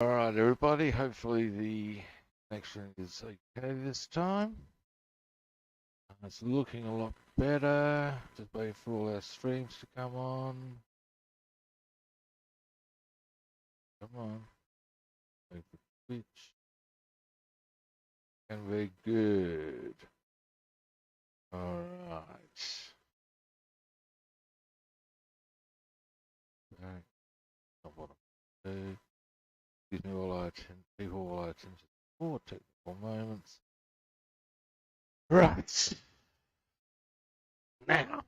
Alright, everybody. Hopefully the connection is okay this time. It's looking a lot better. Just waiting for all our streams to come on. Come on. Wait for Twitch. And we're good. Alright. Right. Not what I'm do. Excuse me while I attend people while I attend to 4 technical moments. Right. Now.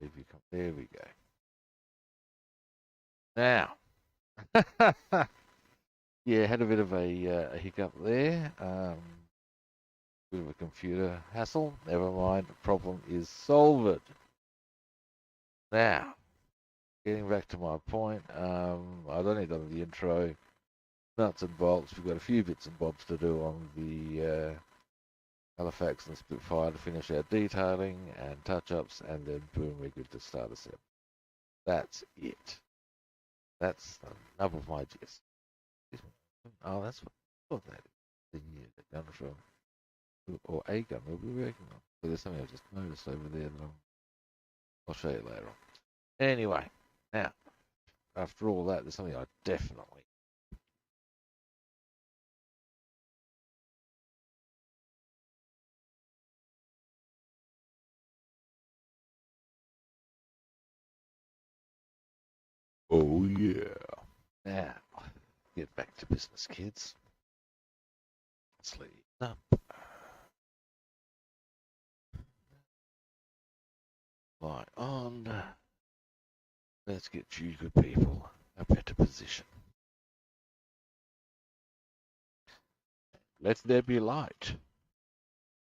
If you come, there we go. Now. Yeah, had a bit of a hiccup there. Bit of a computer hassle. Never mind. The problem is solved. Now, getting back to my point. I'd only done the intro, nuts and bolts. We've got a few bits and bobs to do on the Halifax and Spitfire to finish our detailing and touch-ups, and then boom, we're good to start us up. That's it. That's enough of my gist. Oh, that's what that is. The gun from, or a gun we'll be working on. So there's something I just noticed over there that I'll show you later on. Anyway, now, after all that, there's something I definitely. Oh, yeah. Now, get back to business, kids. Sleep up. Lie on. Let's get you good people a better position. Let there be light.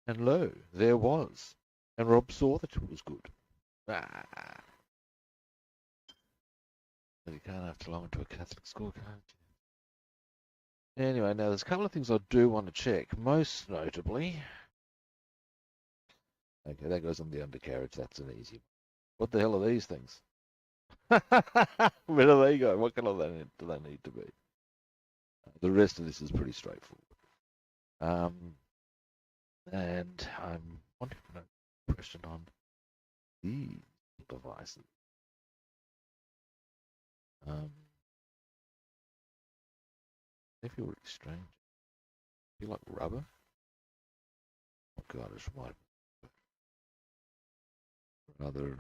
And lo, there was. And Rob saw that it was good. Ah. You can't have to belong to a Catholic school, can't you? Anyway, now there's a couple of things I do want to check. Most notably, okay, that goes on the undercarriage. That's an easy one. What the hell are these things? Where do they go? What colour do they need to be? The rest of this is pretty straightforward. And I'm wanting to know a question on these devices. They feel really strange. Feel like rubber. Oh God, it's right. Rather, it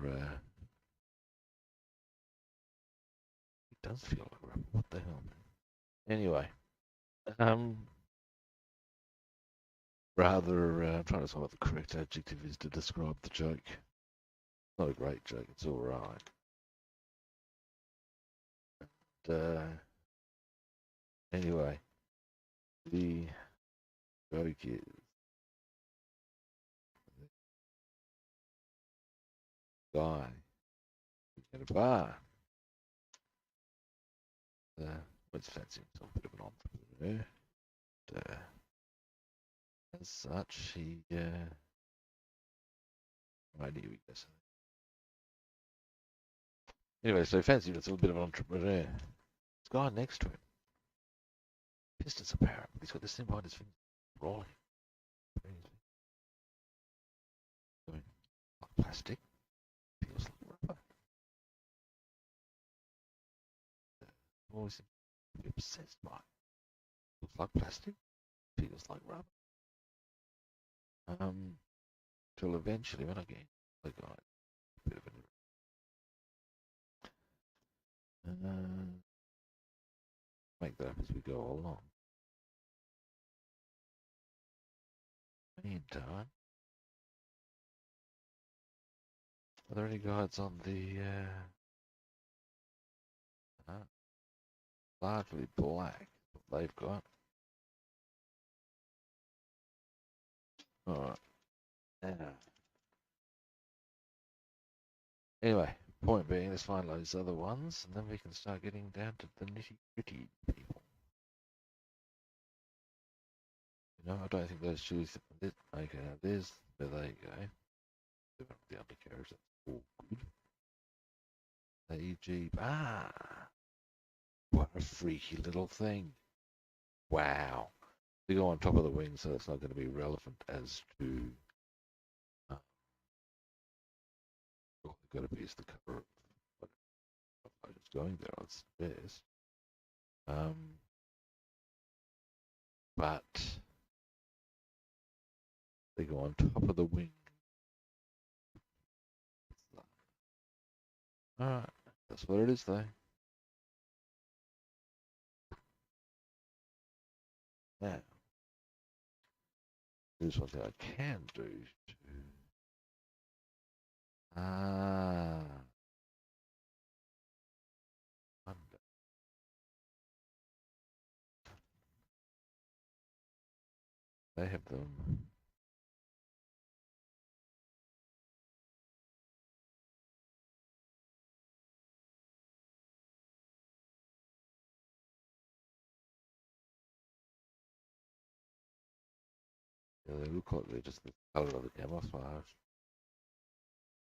does feel like rubber. What the hell? Anyway, rather, I'm trying to find what the correct adjective is to describe the joke. It's not a great joke. It's all right. Anyway, the joke is guy at a bar. Let's fancy himself a bit of an entrepreneur. As such, he right here we go. Anyway, so fancy himself a bit of an entrepreneur. This guy next to him, pissed as a parrot. He's got this thing behind his finger, rolling. Like plastic, feels like rubber. Always obsessed by it. Looks like plastic, feels like rubber. Till eventually, when I get the guy, a bit of an make that up as we go along. Meantime, are there any guides on the largely black? What they've got. All right. Anyway, point being, let's find those other ones, and then we can start getting down to the nitty-gritty, people. You know, I don't think those shoes. Okay, now there's where they go. The undercarriage. All good. AG. Ah, what a freaky little thing. Wow. They go on top of the wing, so it's not going to be relevant as to all they've got to be is the cover of what I was going there on stairs. But they go on top of the wing. Alright, that's what it is though. Now, here's one thing I can do to wonder. They have them. Yeah, they look like they're just the colour of the camouflage.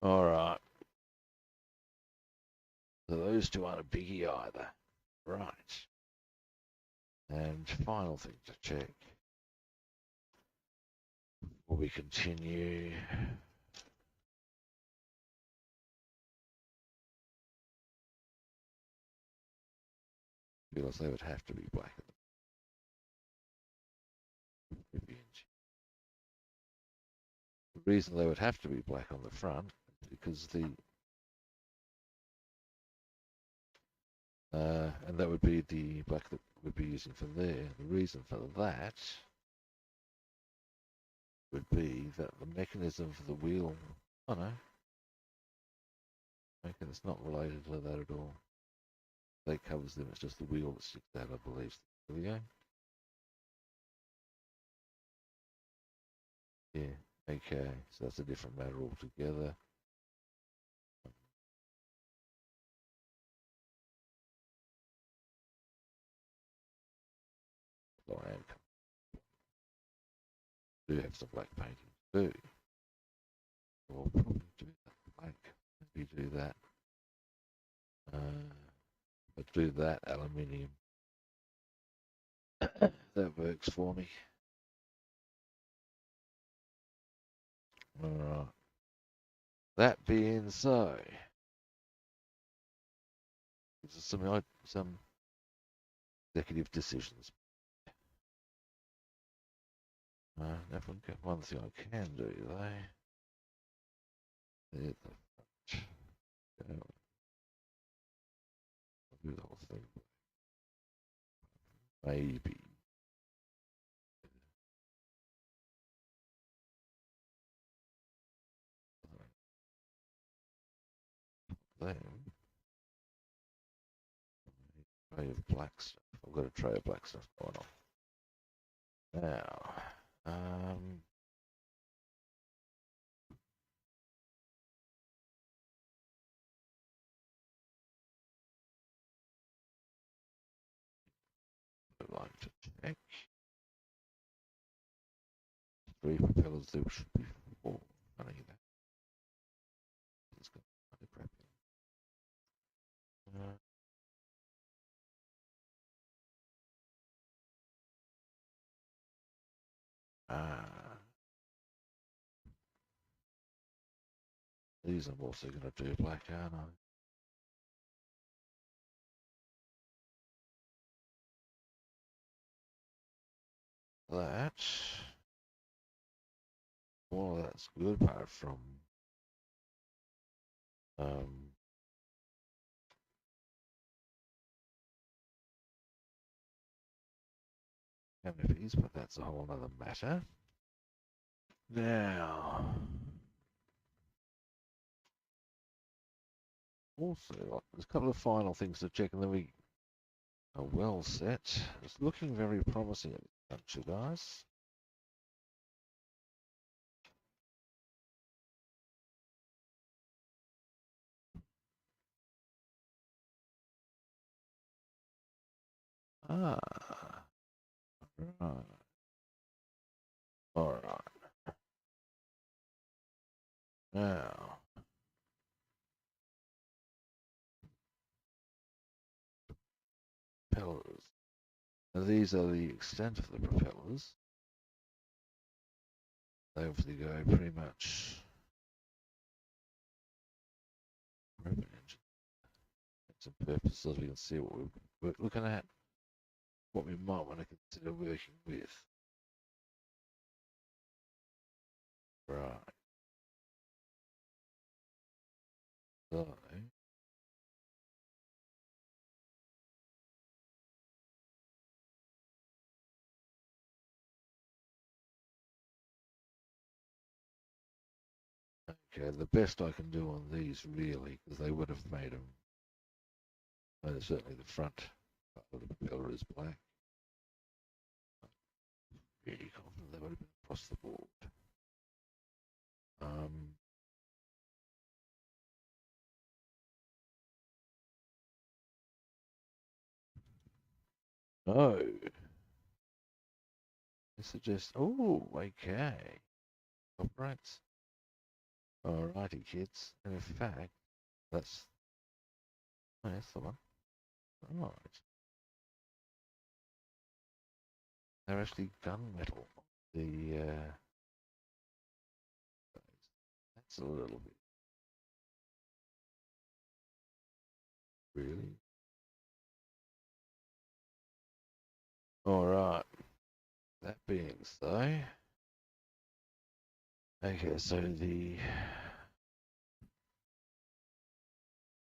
Alright. So those two aren't a biggie either. Right. And final thing to check before we continue. Because they would have to be black. The reason they would have to be black on the front is because and that would be the black that we'd be using for there. The reason for that would be that the mechanism for the wheel, oh no, okay, it's not related to that at all. That covers them, it's just the wheel that sticks out, I believe. There we go. Yeah, okay, so that's a different matter altogether. So I do have some black painting to do. We'll probably do that black. Maybe do that. But do that aluminium. That works for me. Alright. That being so, some executive decisions. One thing I can do though. I'll do the whole thing. Maybe. Then tray of black stuff. I've got a tray of black stuff going on. Now, I'd like to check. 3 propellers, there should be 4. Funny that. It's got kind of crappy. These I'm also going to do black, aren't I? That. Well, that's good apart from canopies, but that's a whole other matter. Now, also, there's a couple of final things to check, and then we are well set. It's looking very promising at this juncture, guys. Ah, right. All right. Now, propellers. Now these are the extent of the propellers. They obviously go pretty much engine. Some purposes we can see what we're looking at, what we might want to consider working with. Right. So okay, the best I can do on these really, because they would have made them. Certainly the front part of the propeller is black. Really confident they would have been across the board. No. I suggest. Oh, okay. Operates. Alrighty, kids. And in fact, that's. Oh, that's the one. Right. They're actually gunmetal. The that's a little bit really. All right. That being so, okay. So the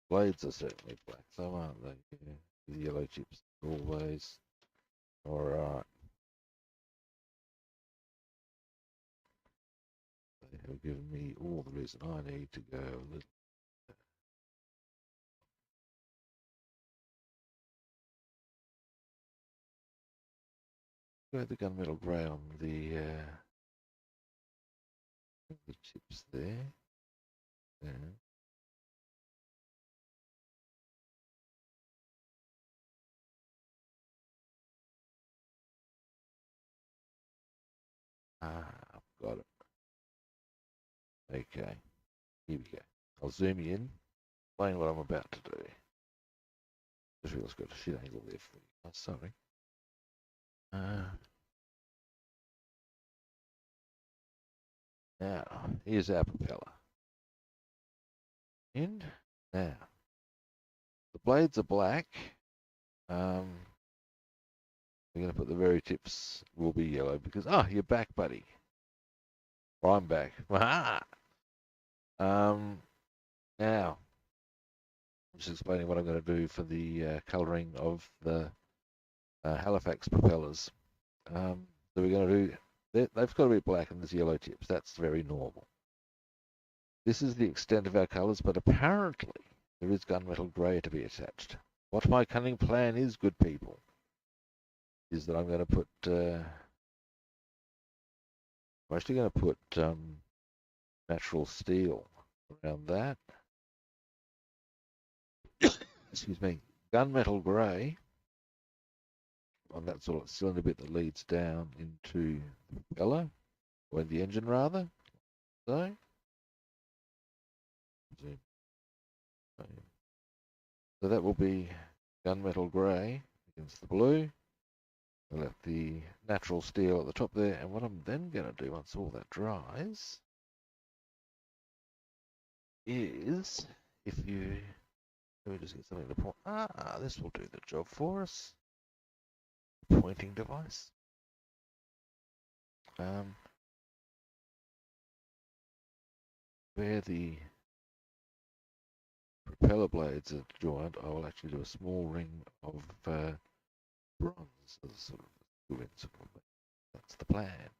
blades are certainly black, so aren't they? Yeah. The yellow chips always. All right. They have given me all the reason I need to go a little. Go the gunmetal grey on the chips there. Yeah. Ah, I've got it. Okay. Here we go. I'll zoom you in, explain what I'm about to do. Just realised I've got a shit angle there for you. Oh, sorry. Now, here's our propeller. In. Now, the blades are black. We're going to put the very tips will be yellow because, you're back, buddy. Or I'm back. Now, I'm just explaining what I'm going to do for the colouring of the Halifax propellers. So we're going to do, they've got to be black and there's yellow tips. That's very normal. This is the extent of our colours, but apparently there is gunmetal grey to be attached. What my cunning plan is, good people, is that I'm going to put, I'm actually going to put natural steel around that. Excuse me, gunmetal grey on that sort of cylinder bit that leads down into the propeller, or the engine rather. So, so that will be gunmetal grey against the blue. I'll let the natural steel at the top there, and what I'm then going to do once all that dries is, if you, let me just get something to point, this will do the job for us. Pointing device. Where the propeller blades are joined, I will actually do a small ring of bronze as a sort of That's the plan.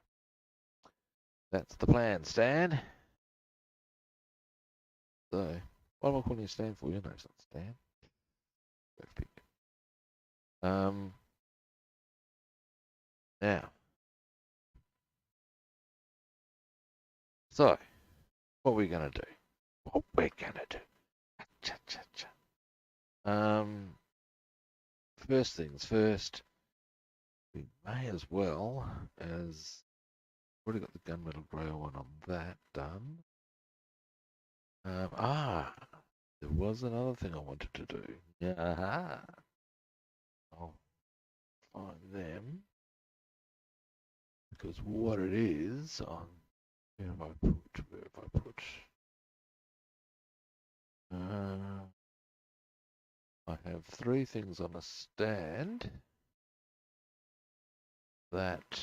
That's the plan, Stan. So, what am I calling you Stan for? You know it's not Stan. Now, so, what are we going to do? What we're going to do. First things first, we may as well as already got the gunmetal grey one on that done. There was another thing I wanted to do. Yeah. Oh, on them, because what it is on, where have I put, I have three things on a stand that,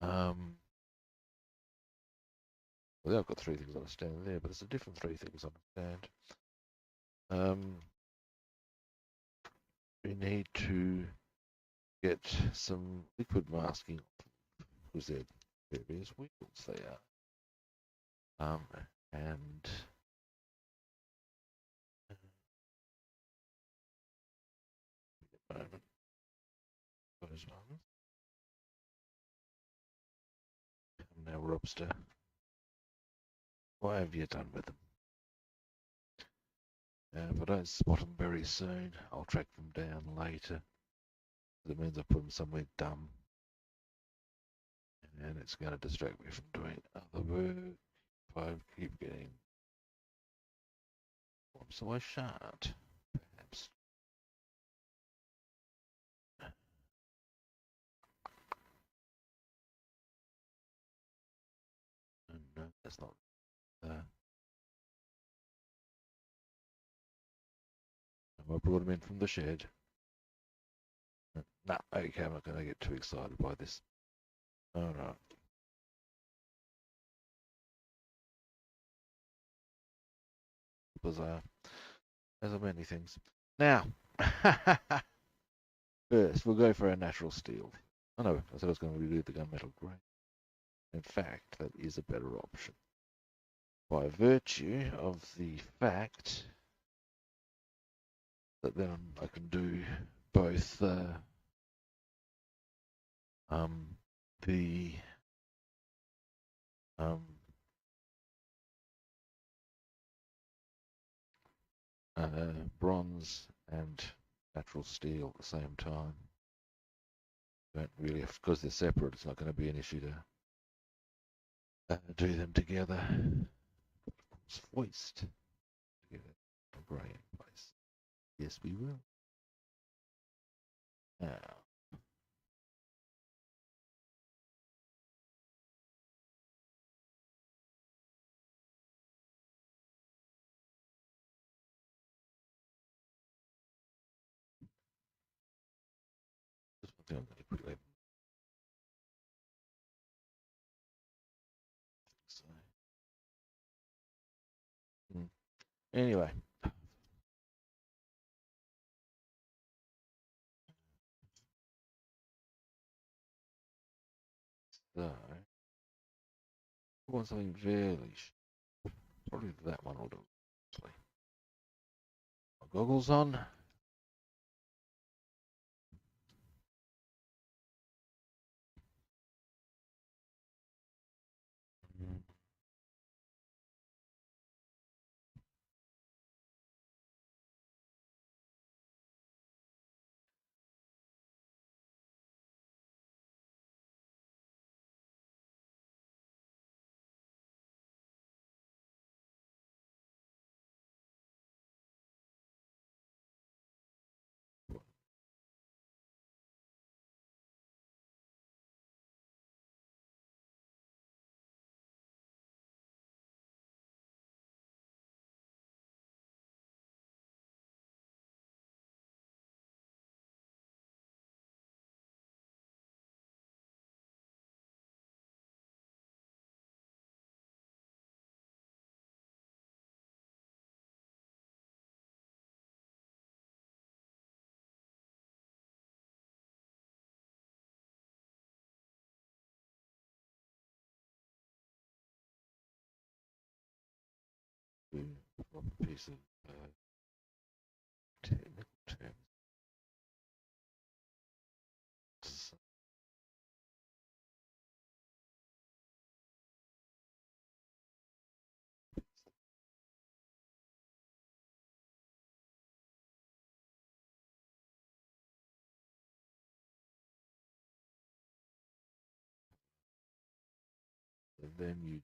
well, I've got three things on a stand there, but there's a different three things on a stand. We need to get some liquid masking because they're various wheels they are. And moment, those ones. Now, Robster, what have you done with them? If I don't spot them very soon, I'll track them down later. That means I put them somewhere dumb. And it's going to distract me from doing other work if I keep getting. So I shan't, perhaps. No, that's not. I brought them in from the shed. No, okay, I'm not going to get too excited by this. Oh no. Bizarre. As are many things. Now, first, we'll go for our natural steel. Oh no, I said I was going to redo the gunmetal grey. In fact, that is a better option. By virtue of the fact that then I can do both the bronze and natural steel at the same time. Don't really have, because they're separate, it's not going to be an issue to do them together. It's foist to get a grey in place. Yes, we will. Now, just one thing I'm going to quickly. So, anyway. So, I want something fairly. Probably that one will do. Actually. My goggles on. One piece of technical terms. And then you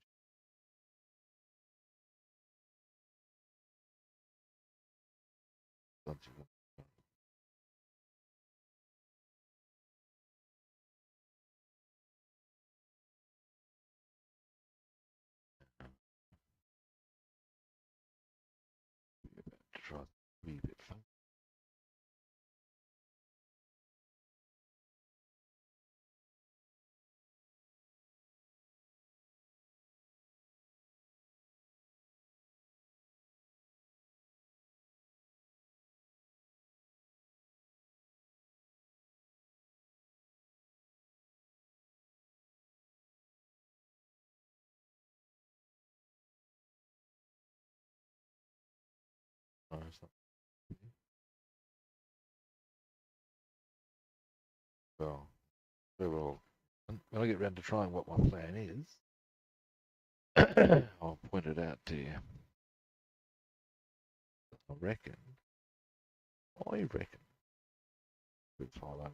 something. Well, well, when I get round to trying what my plan is, I'll point it out to you. I reckon, it's all over.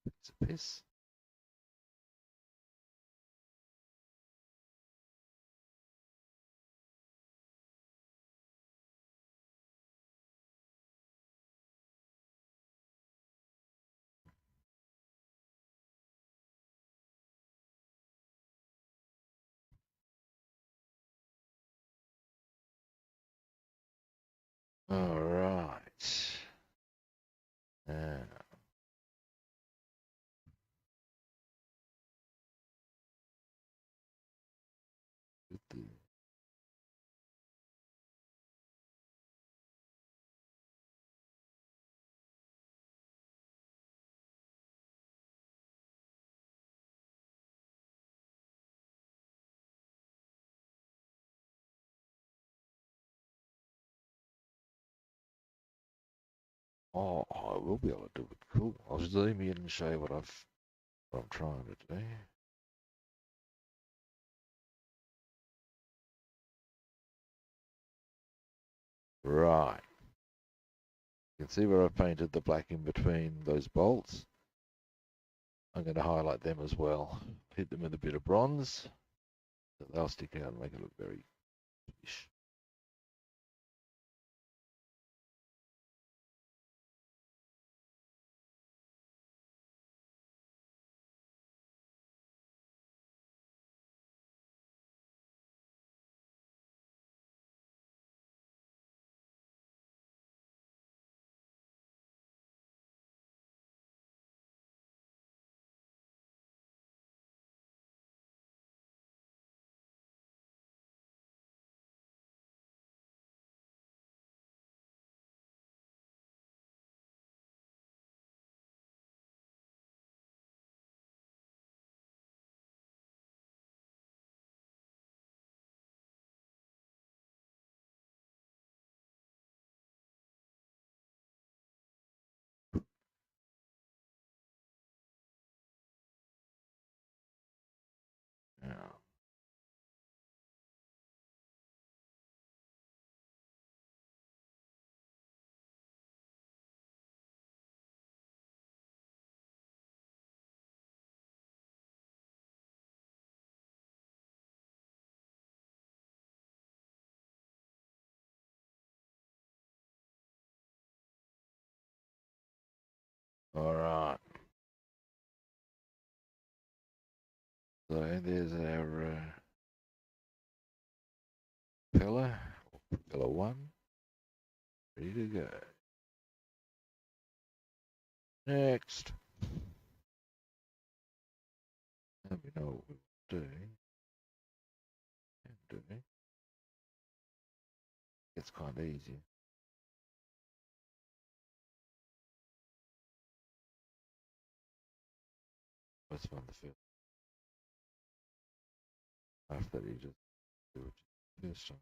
It's a piss. All right. Now, oh, I will be able to do it. Cool. I'll zoom in and show you what I'm trying to do. Right. You can see where I've painted the black in between those bolts. I'm going to highlight them as well. Hit them with a bit of bronze. So they'll stick out and make it look very fish. Yeah. All right. So there's our pillar one, ready to go. Next. Let me know what we're doing. It's kind of easy. Let's find the first. After you just do it first time.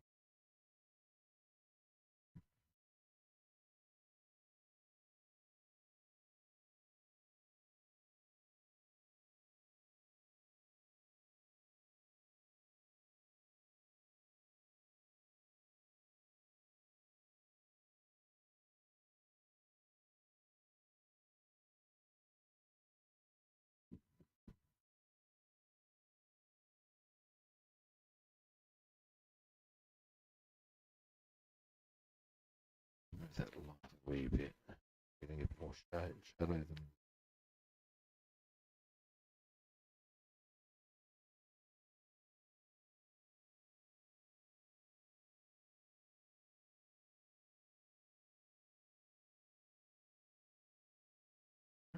Move that light a wee bit. Getting it more shadow than.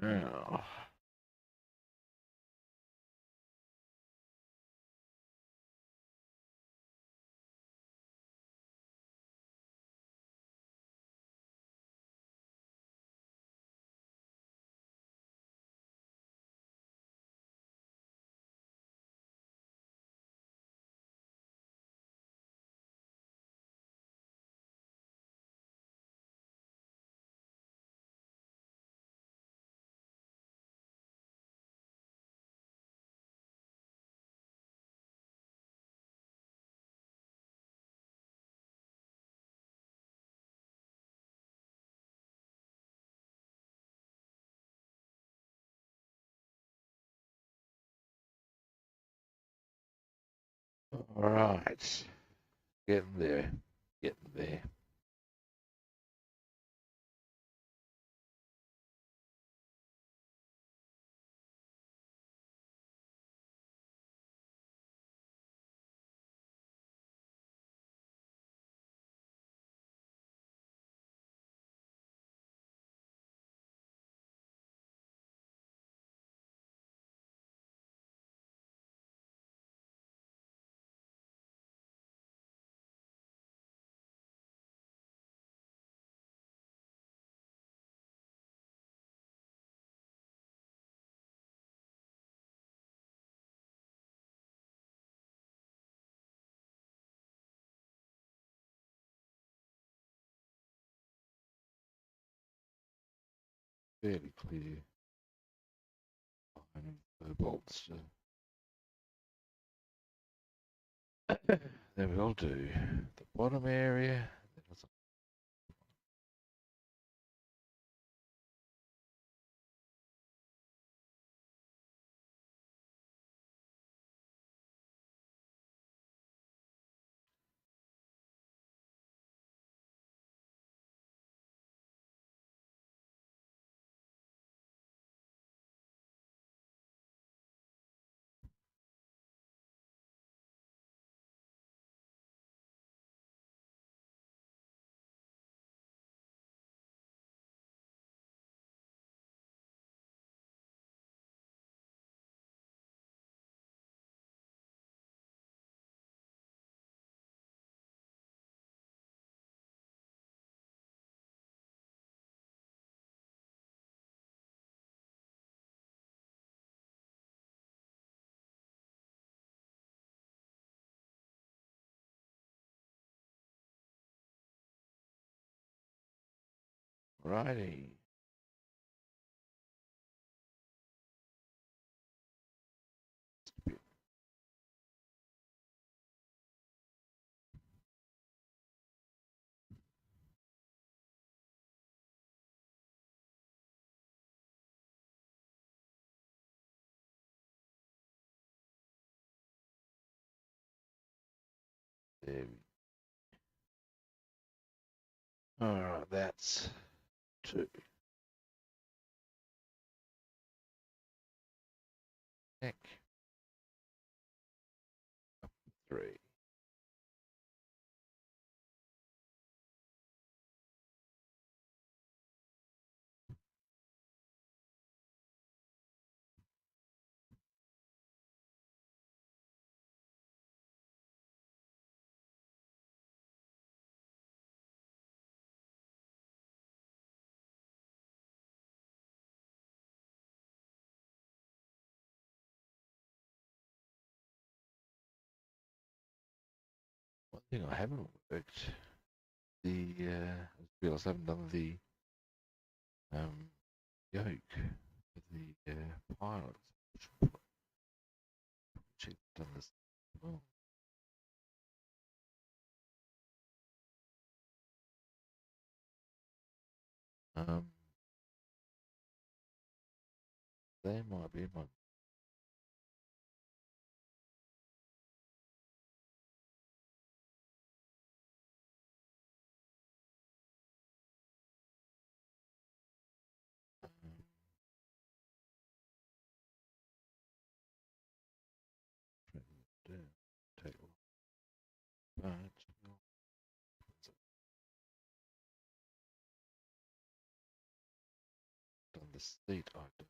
Now, Right. Getting there. Getting there. Fairly clear line of bolts. Then we'll do the bottom area. Righty. There we Alright, that's 2. Neck, 3. One thing I haven't worked, I realised I haven't done the yoke for the pilots. Check done this. Well, um, they might be my take but done the seat item.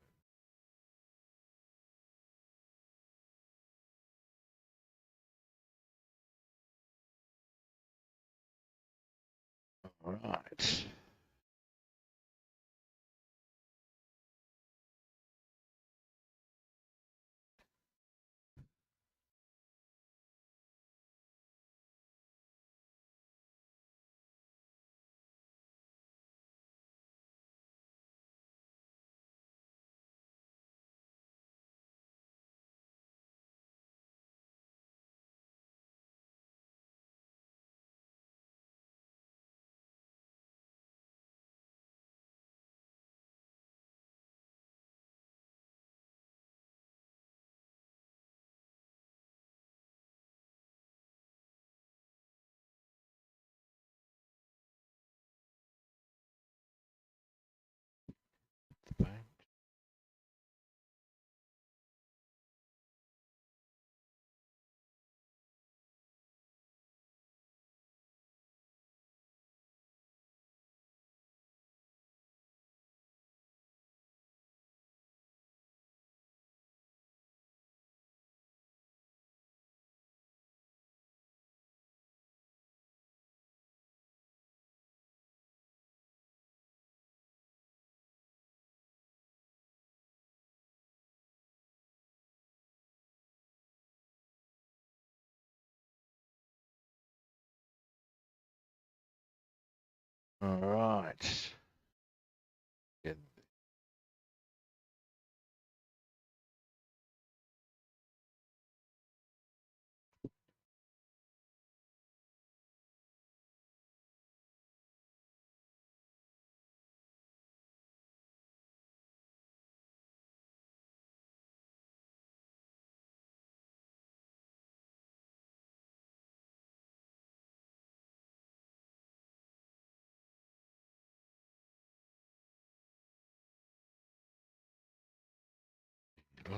Alright. All right. Get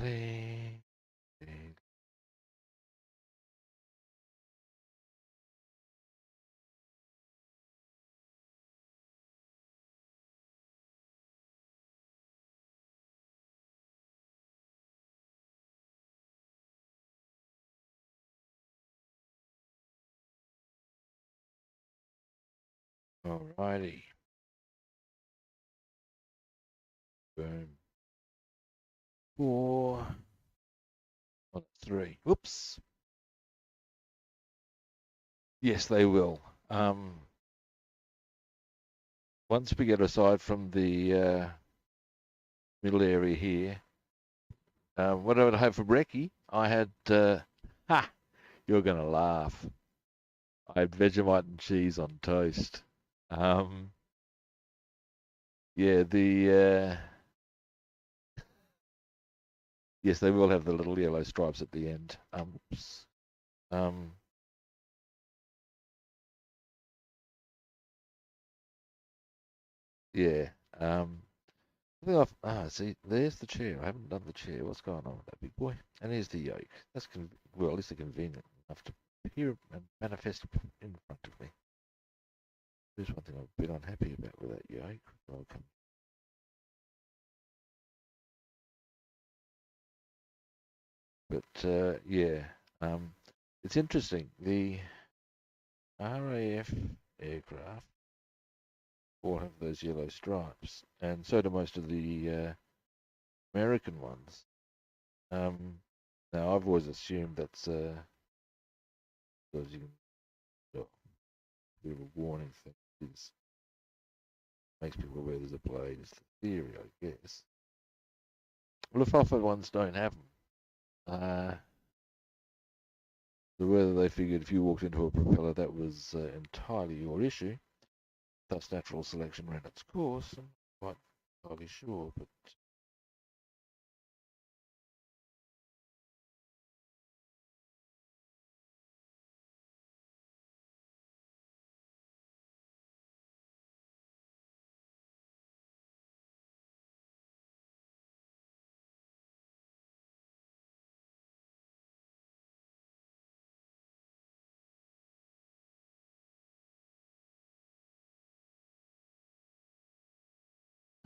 Lee. All righty. Boom. 4. On 3. Whoops. Yes, they will. Once we get aside from the middle area here, what did I have for brekkie? I had, ha, you're going to laugh. I had Vegemite and cheese on toast. Um, yeah, yes, they will have the little yellow stripes at the end. Oops. Um, yeah. I think see, there's the chair. I haven't done the chair. What's going on with that big boy? And here's the yoke. That's well, at least they're convenient enough to appear and manifest in front of me. There's one thing I'm a bit unhappy about with that yoke. Welcome. But yeah, it's interesting. The RAF aircraft all have those yellow stripes, and so do most of the American ones. Um, now I've always assumed that's because you can, well, a bit of a warning thing. It makes people aware there's a blade. It's the theory, I guess. Well, if other ones don't have them, so whether they figured if you walked into a propeller that was entirely your issue, thus natural selection ran its course, I'm quite entirely sure, but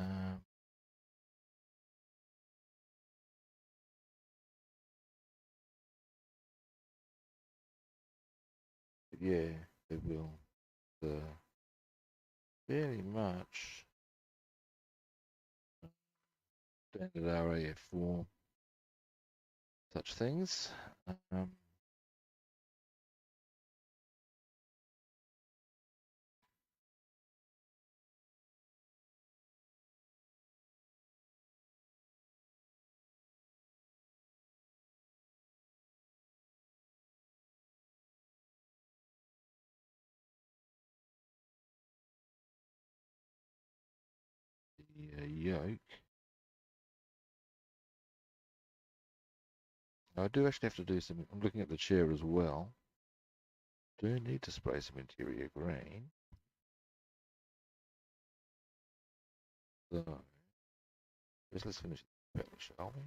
um, yeah, they will. Fairly much standard RAF form, such things. Um, the yoke. I do actually have to do some. I'm looking at the chair as well. Do need to spray some interior green. So, let's finish the propeller, shall we?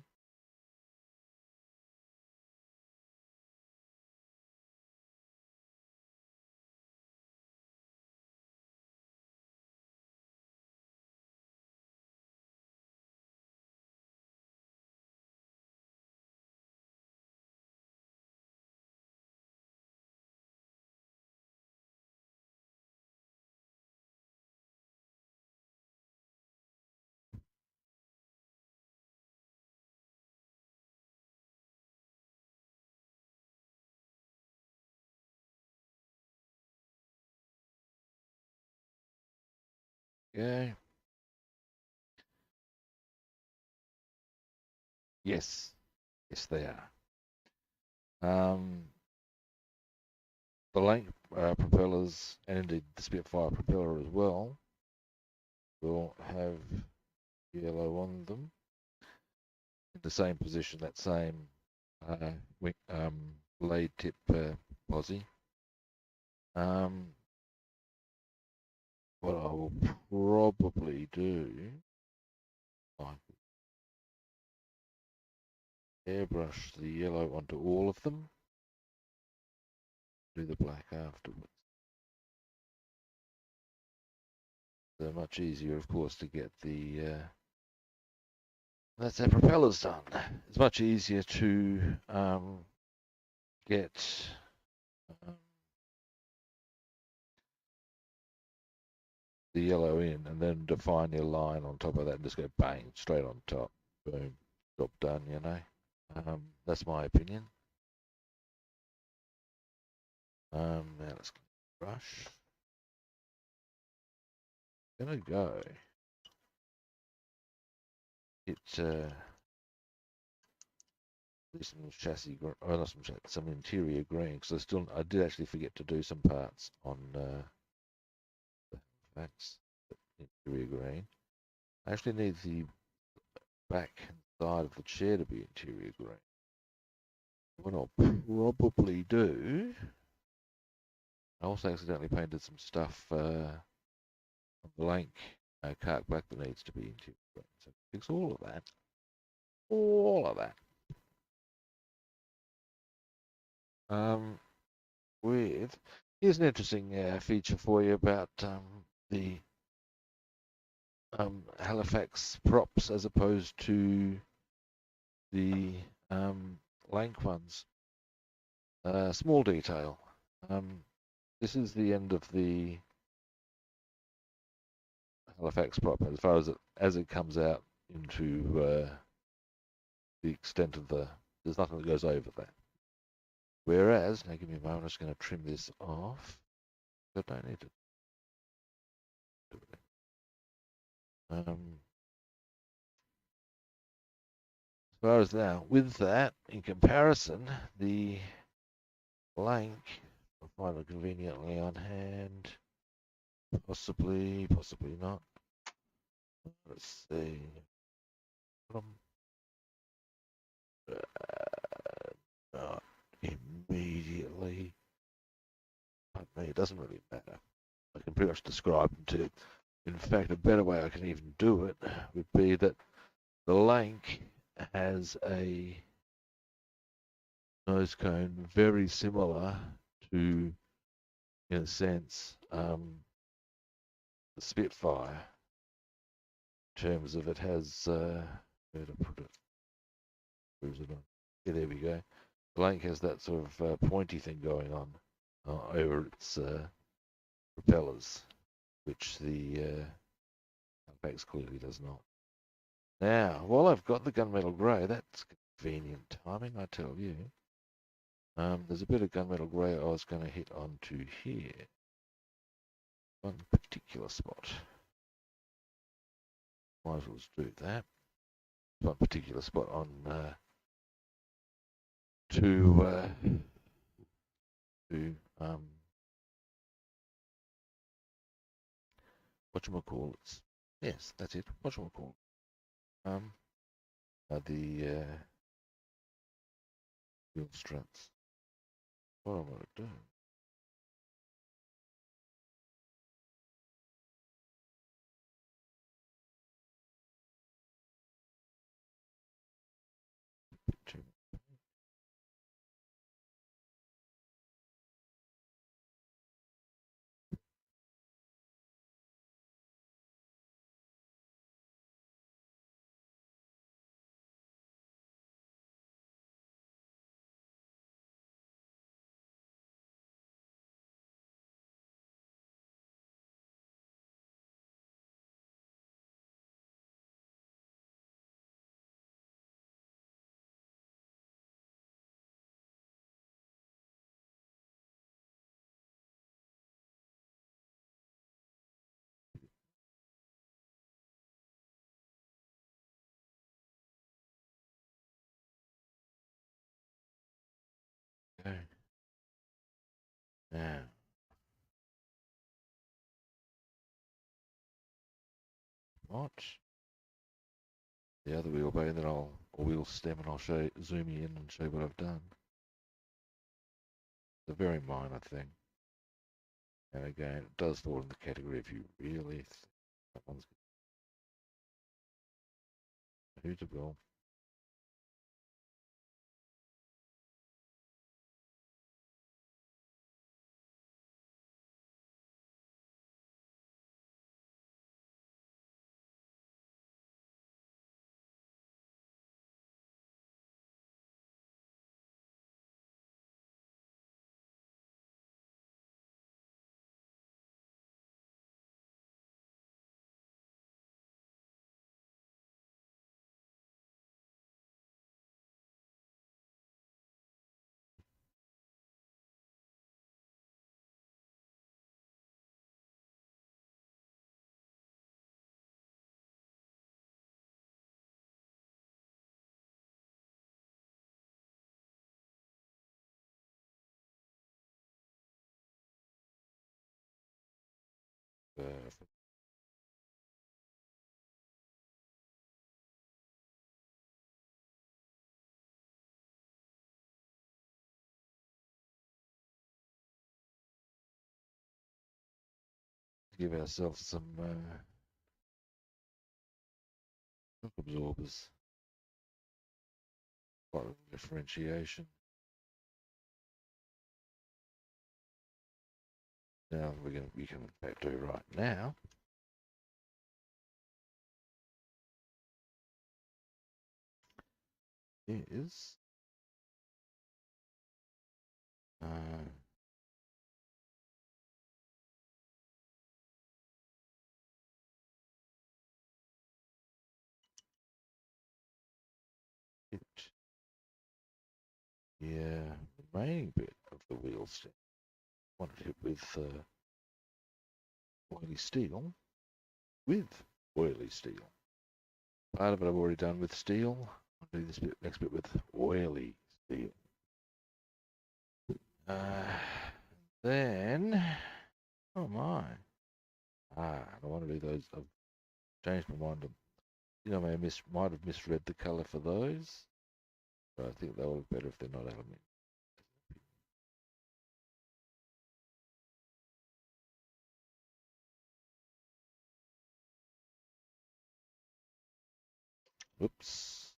go. Yes, yes, they are. Um, the Lank propellers, and indeed the Spitfire propeller as well, will have yellow on them in the same position, that same wing, blade tip posi. What I will probably do, I airbrush the yellow onto all of them, do the black afterwards. They're much easier, of course, to get the that's our propellers done. It's much easier to get um, the yellow in and then define your line on top of that and just go bang straight on top. Boom, job done. You know. That's my opinion. Now let's brush. Gonna go. It's some chassis, or not some interior green, because I did actually forget to do some parts on the Halifax interior green. I actually need the back side of the chair to be interior green. What I'll probably do, I also accidentally painted some stuff on the blank cart black that needs to be interior green. So fix all of that. All of that. With here's an interesting feature for you about the Halifax props as opposed to the Lank ones. Small detail. This is the end of the Halifax prop as far as it comes out into the extent of there's nothing that goes over that. Whereas, now give me a moment, I'm just going to trim this off. I don't need to do it. As far as now, with that, in comparison, the blank, I'll find it conveniently on hand. Possibly, possibly not. Let's see. Not immediately. But it doesn't really matter. I can pretty much describe them to. In fact, a better way I can even do it would be that the Lank has a nose cone very similar to, in a sense, the Spitfire. In terms of it has, where to put it? Where's it on? Yeah, there we go. The Lank has that sort of pointy thing going on over its propellers, which the Halifax clearly does not. Now, while I've got the gunmetal grey, that's convenient timing, I tell you. There's a bit of gunmetal grey I was going to hit onto here. One particular spot. Might as well just do that. One particular spot on to whatchamacallits. Yes, that's it. Whatchamacallit. The wheel struts. What am I going to do? Too Okay. Now, what? The other wheel bay, and then or wheel stem, and I'll zoom you in and show you what I've done. It's a very minor thing. And again, it does fall in the category if you really think someone's suitable. Perfect. Give ourselves some shock absorbers. Quite a differentiation. Now we can in fact do right now is it remaining bit of the wheel stem. I want it hit with oily steel with oily steel. Part of it I've already done with steel. I'll do this next bit with oily steel. Then, oh my. I want to do those. I've changed my mind. I might have misread the colour for those. But I think they'll look better if they're not aluminium. Oops.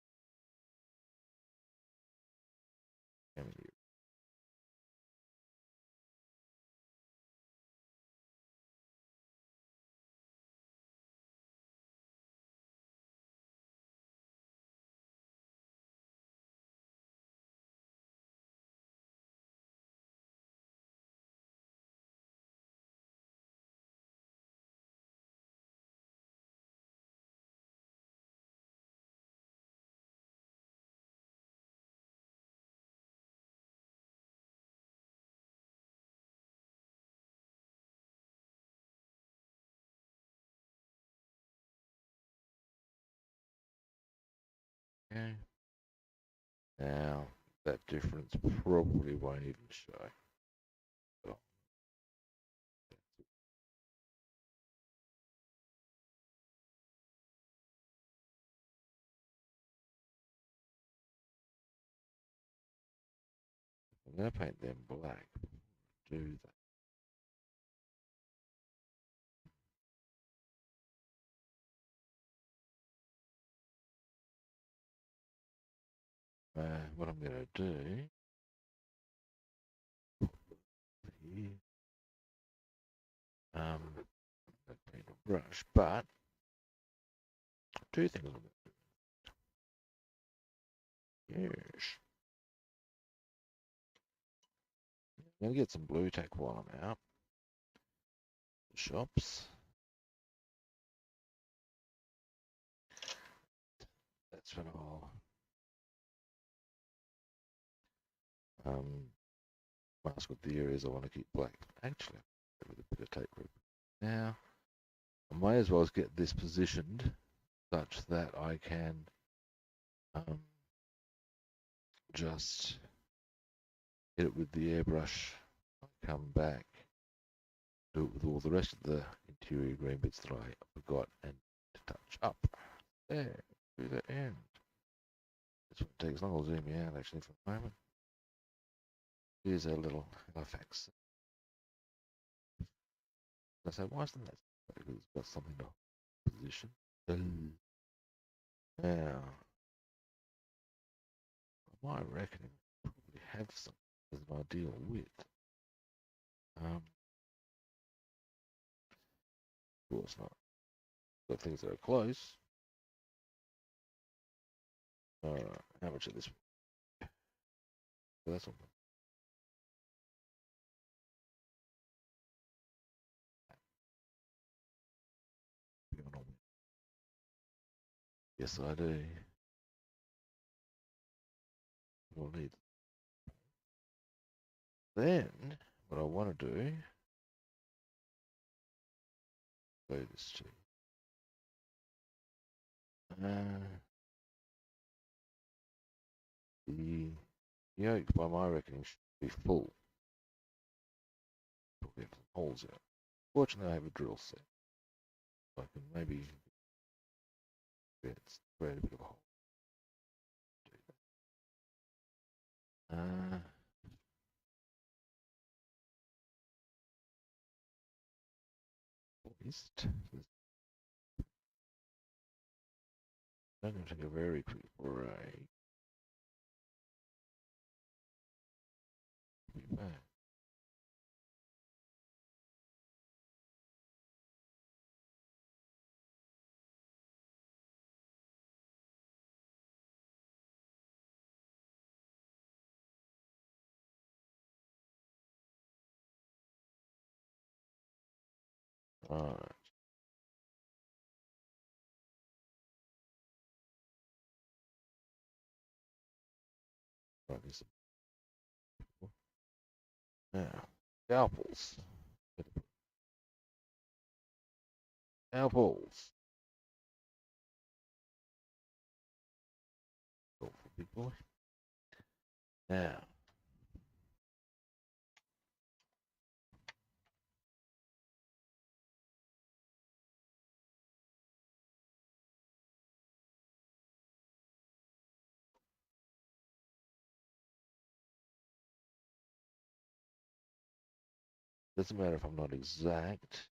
Okay. Now, that difference probably won't even show. Oh. I'm going to paint them black. Do that. What I'm going to do here, paint a brush, but two things I'm going to do. Yes. I'm going to get some blue tack while I'm out. The shops. That's when I'll mask up the areas I want to keep black. Actually, with a bit of tape group. Now, I may as well get this positioned such that I can just hit it with the airbrush, come back, do it with all the rest of the interior green bits that I forgot, and touch up. There, to the end. This one takes long. I'll zoom you out actually for a moment. Here's our little Halifax. I say, why isn't that? Because it's got something to position. Now, my reckoning, probably have something as an ideal width. Of course not. Got things that are close. Alright, how much of this? That's all. Yes, I do. We'll need. Then, what I want to do, play this to. The yoke, by my reckoning, should be full. Probably have some holes in it. Fortunately, I have a drill set. So I can maybe create a bit of a hole. East. I'm going to take a very quick break. Be back. Alright. Now, scalpels. Scalpels. Go for big boy. Now, doesn't matter if I'm not exact.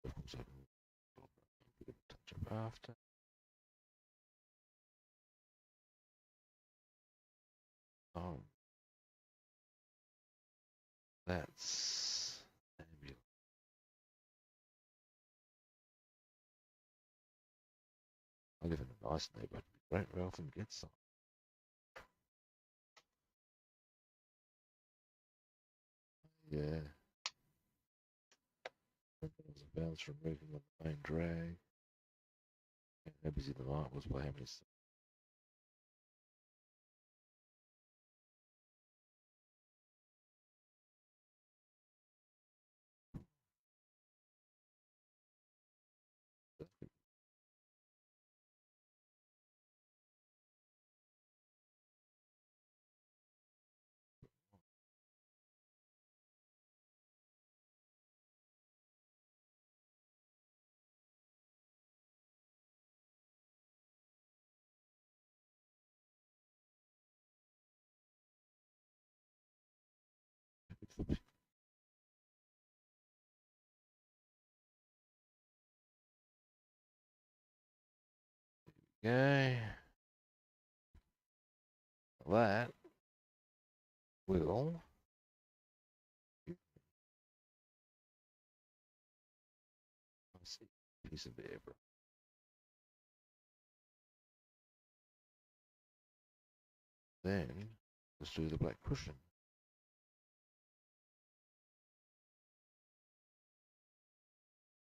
Of course, I can give it a touch up after. Oh, that's ambulance. I live in a nice neighborhood. Great Ralph and get some. Yeah. There was a bounce removing on the main drag. How busy the night was by how many. Okay. That will piece of air. Then let's do the black cushion.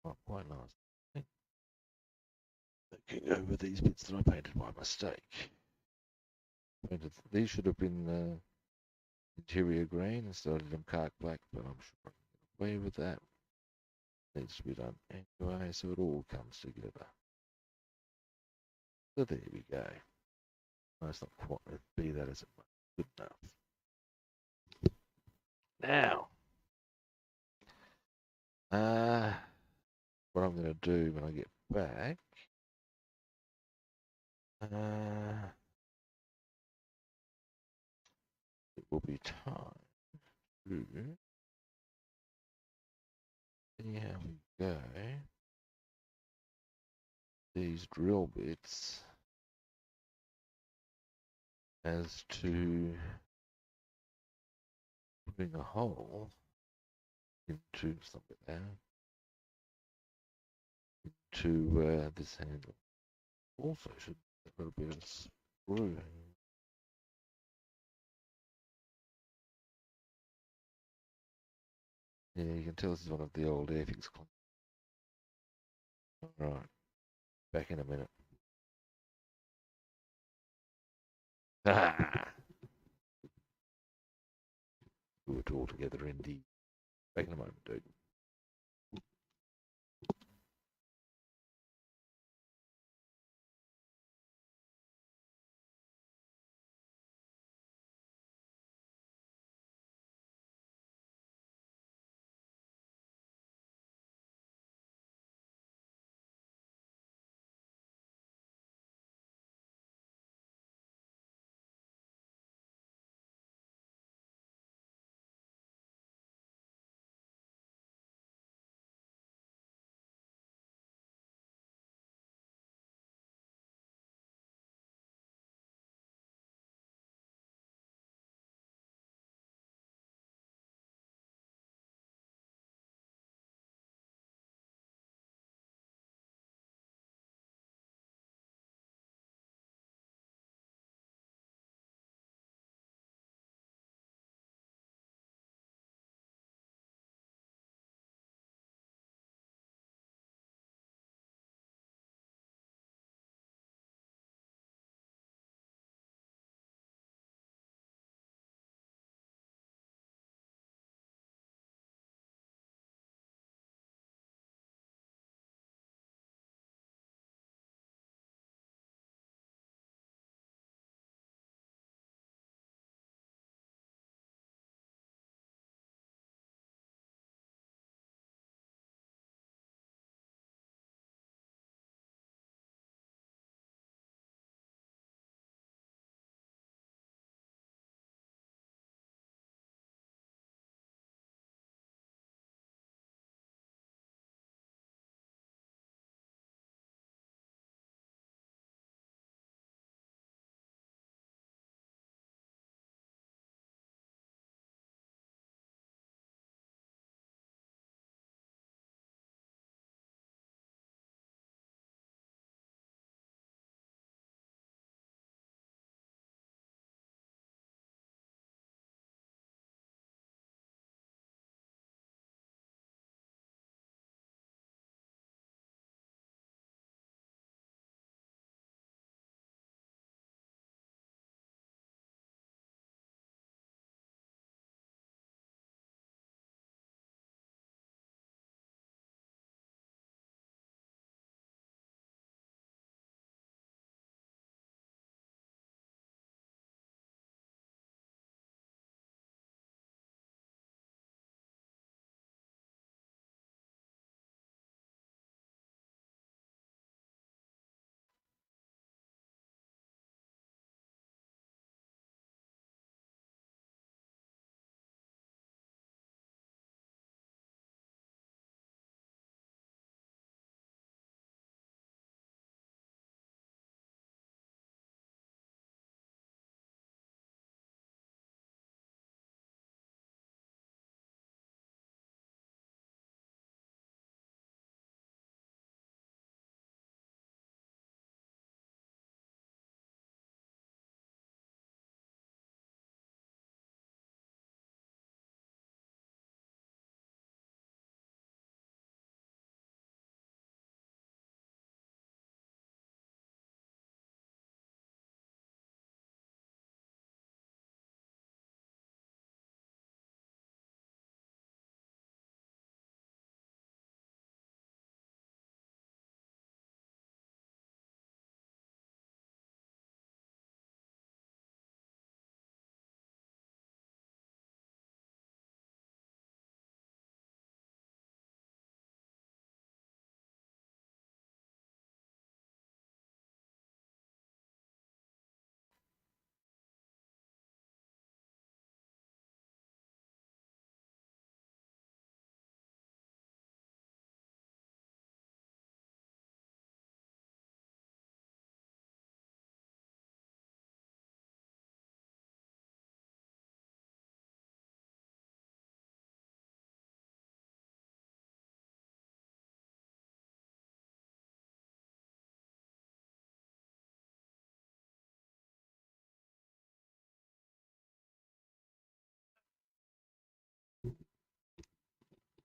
Oh, quite nice. Looking over these bits that I painted by mistake. These should have been interior green instead of them dark black, but I'm sure I can get away with that. Needs to be done anyway, so it all comes together. So there we go. No, it's not quite be that as it might Good enough. Now, what I'm going to do when I get back, it will be time to see how we go. These drill bits as to putting a hole into something there, into this handle. Also should be a little bit of screw. Yeah, you can tell this is one of the old Airfix clocks. Alright, back in a minute. Ah! Do it all together indeed. Back in a moment, dude.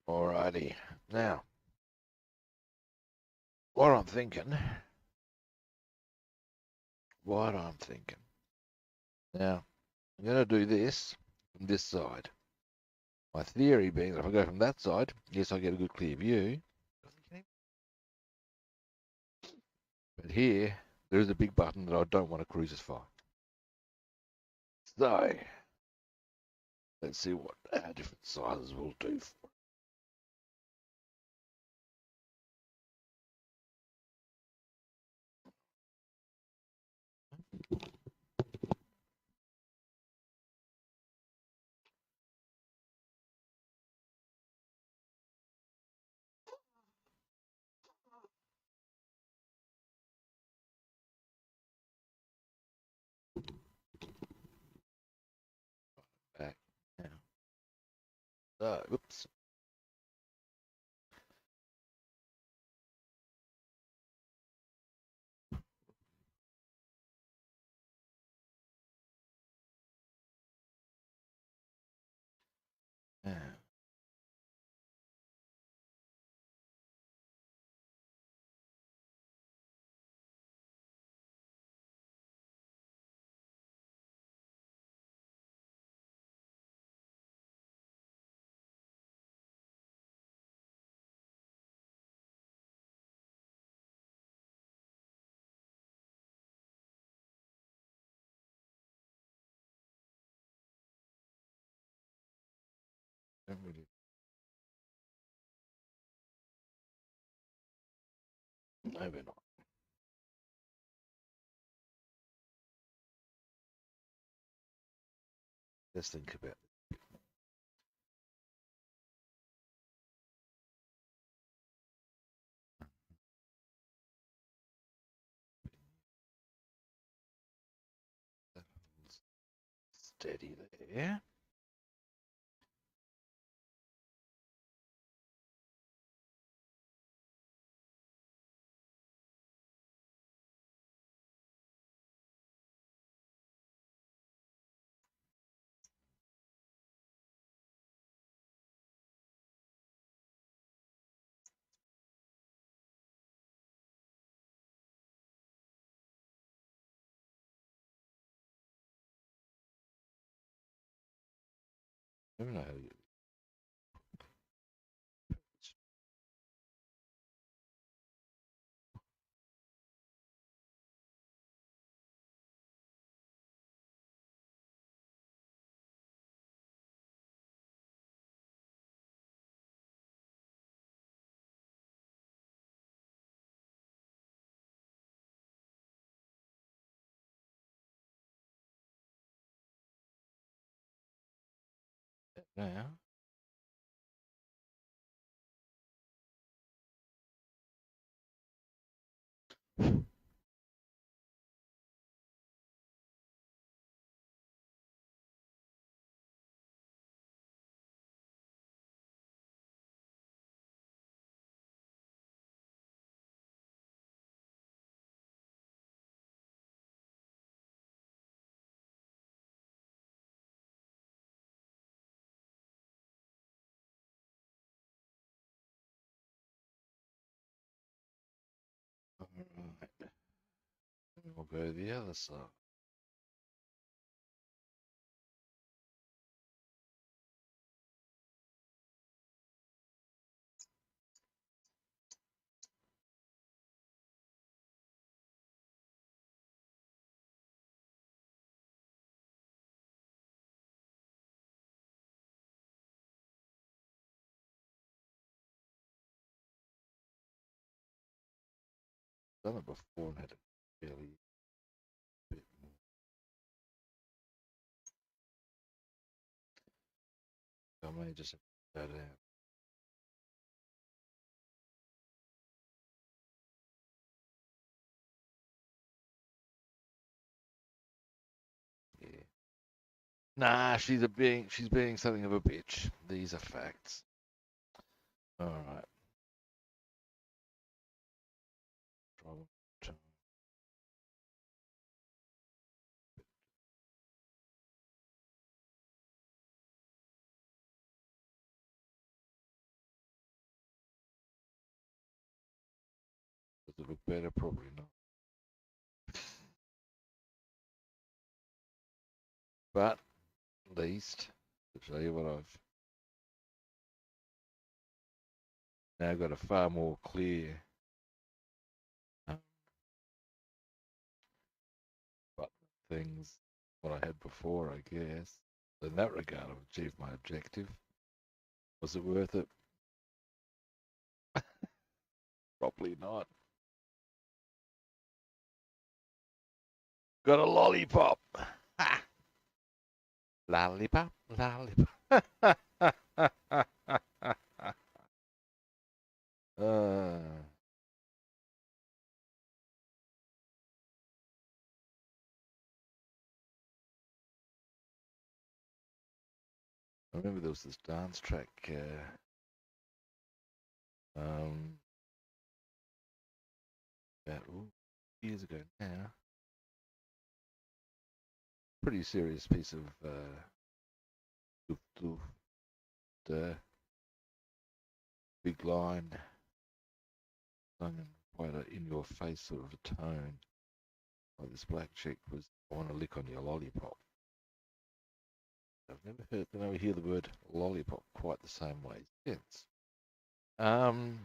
Alrighty. Now, what I'm thinking, now, I'm going to do this from this side. My theory being that if I go from that side, yes, I get a good clear view. But here, there is a big button that I don't want to cruise as far. So, let's see what our different sizes will do for back now. So, oops. Now, don't really, no, we're not. Let's think about it. Steady there. I don't know how to get it. Now, alright. We'll go to the other side. Done it before and had a fairly bit more. I may just have to cut that out. Yeah. Nah, she's being something of a bitch. These are facts. Alright. Trouble. Does it look better? Probably not. But at least to show you what I've now got a far more clear but things what I had before, I guess. In that regard, I've achieved my objective. Was it worth it? Probably not. Got a lollipop. Ha! Lollipop, lollipop. uh, I remember there was this dance track um, about years ago now. Pretty serious piece of big line, sung in quite a in-your-face sort of a tone. Like this black chick was, I want to lick on your lollipop. I've never hear the word lollipop quite the same way since. um,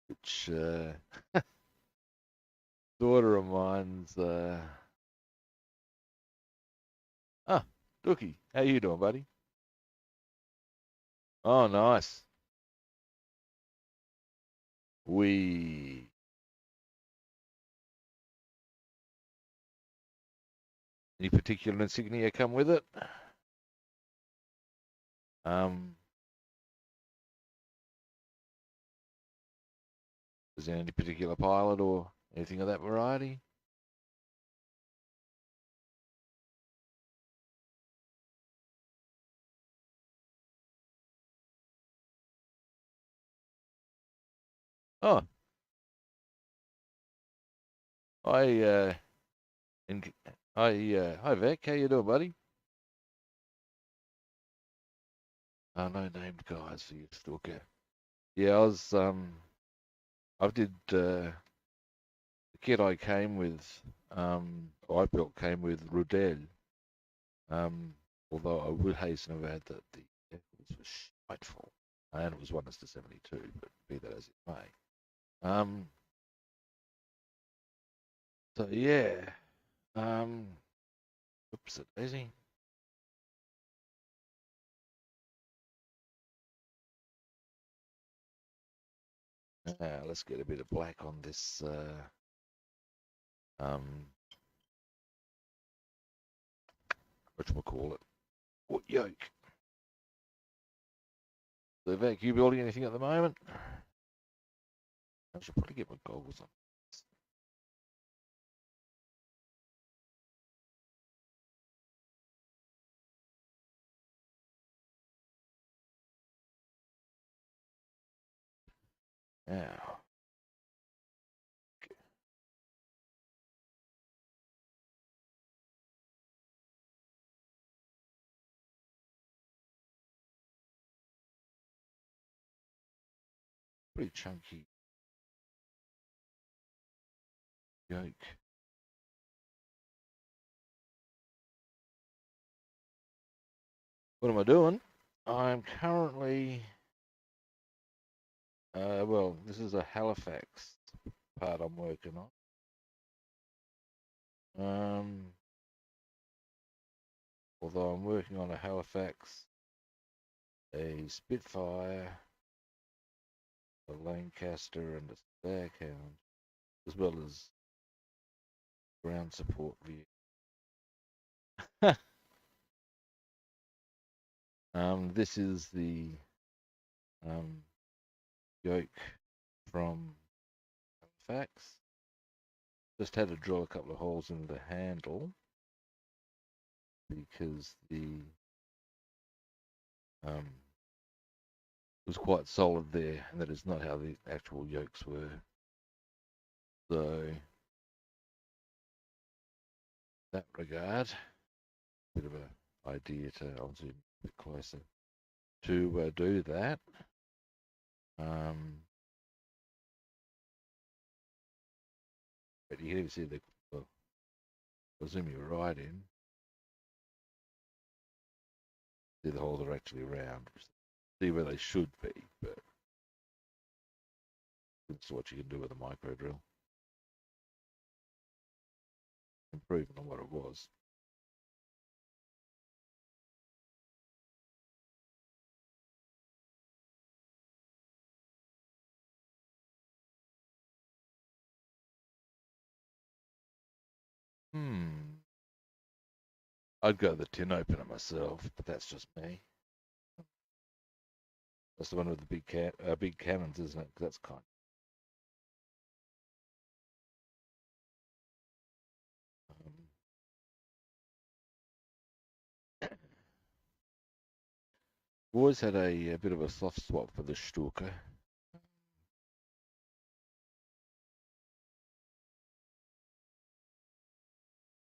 which sort of reminds. Dookie, how you doing, buddy? Oh, nice. We. Any particular insignia come with it? Is there any particular pilot or anything of that variety? Oh, I in, hi Vic, how you doing, buddy? No named guys for you, stalker. Yeah, I did the kit I came with. I built came with Rudel. Although I would hasten to add that the vehicles were spiteful, and it was 1:72, but be that as it may. So yeah. Oops, it easy. Let's get a bit of black on this. Whatchamacallit? What yoke? So, Vic, you building anything at the moment? I should probably get my goggles on. Now, pretty chunky yoke. What am I doing? I'm currently, well, this is a Halifax part I'm working on. Although I'm working on a Halifax, a Spitfire, a Lancaster, and a Staghound, as well as ground support vehicle. This is the yoke from Halifax. Just had to drill a couple of holes in the handle because the was quite solid there, and that is not how the actual yokes were. So, that regard, bit of a idea to, I'll zoom a bit closer, to do that. But you can even see I'll zoom you right in. See the holes are actually round. See where they should be, but it's what you can do with a micro drill. Improving on what it was. I'd go the tin opener myself, but that's just me. That's the one with the big cannons, isn't it? 'Cause that's kind. Always had a bit of a soft spot for the Stuka.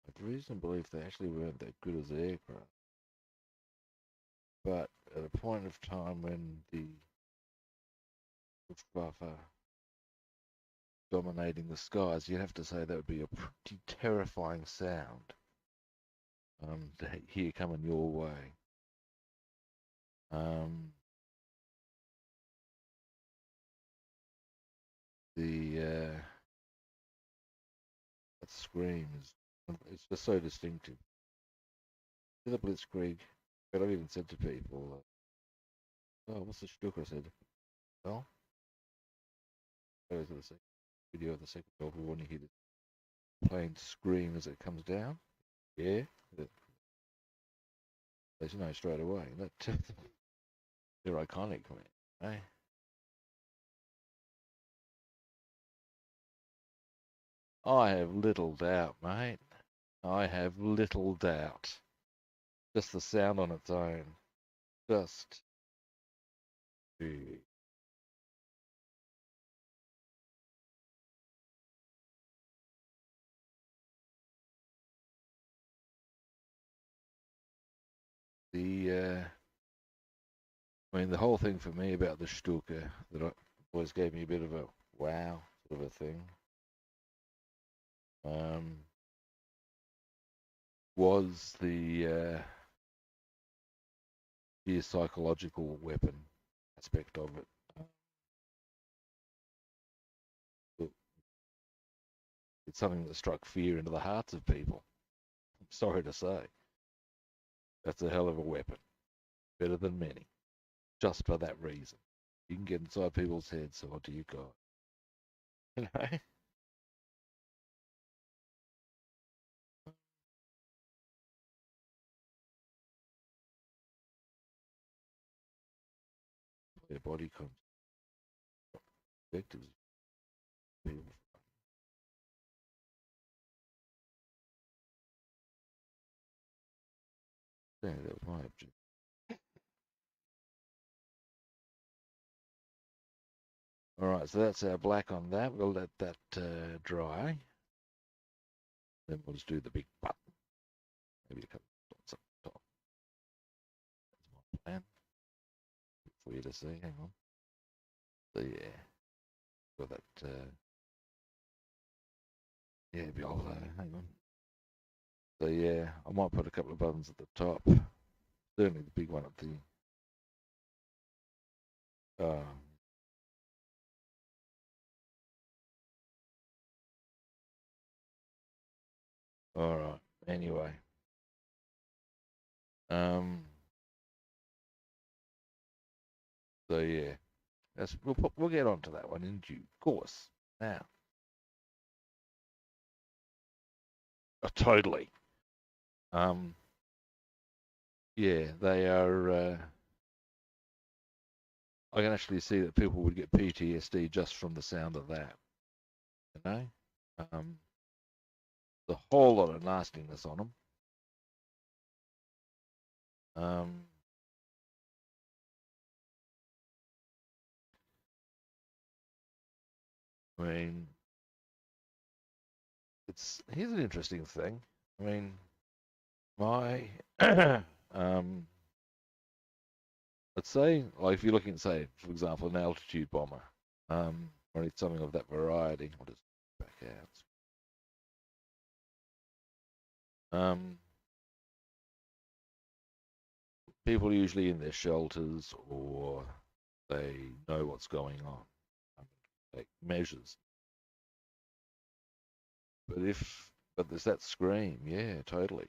I have reason to believe they actually weren't that good as aircraft. But at a point of time when the Luftwaffe dominating the skies, you'd have to say that would be a pretty terrifying sound to hear coming your way. That scream it's just so distinctive. The Blitzkrieg, but I've even said to people, "Oh, what's the Stuka?" I said, "Well, go to the second video of the second Gulf War when you hear the plane scream as it comes down." Yeah, they know straight away. They're iconic, man. Eh? I have little doubt, mate. I have little doubt. Just the sound on its own. Just. The the whole thing for me about the Stuka that always gave me a bit of a wow sort of a thing. Was the psychological weapon aspect of it. It's something that struck fear into the hearts of people. I'm sorry to say. That's a hell of a weapon. Better than many. Just for that reason. You can get inside people's heads, so what do you got? You know? Their body comes objectives. People. Yeah, that was my objective. Alright, so that's our black on that. We'll let that dry. Then we'll just do the big button. Maybe a couple of dots up top. That's my plan. For you to see. Hang on. So yeah. Got that yeah, I'll hang on. So yeah, I might put a couple of buttons at the top. Certainly the big one at the all right. Anyway, so yeah, we'll get onto that one in due course. Now, totally. Yeah, they are. I can actually see that people would get PTSD just from the sound of that. You know, a whole lot of nastiness on them. I mean, here's an interesting thing. I mean, my Let's say, like if you're looking at, say, for example, an altitude bomber, or it's something of that variety. I'll just back out. People usually in their shelters, or they know what's going on. Take measures. But there's that scream, yeah, totally.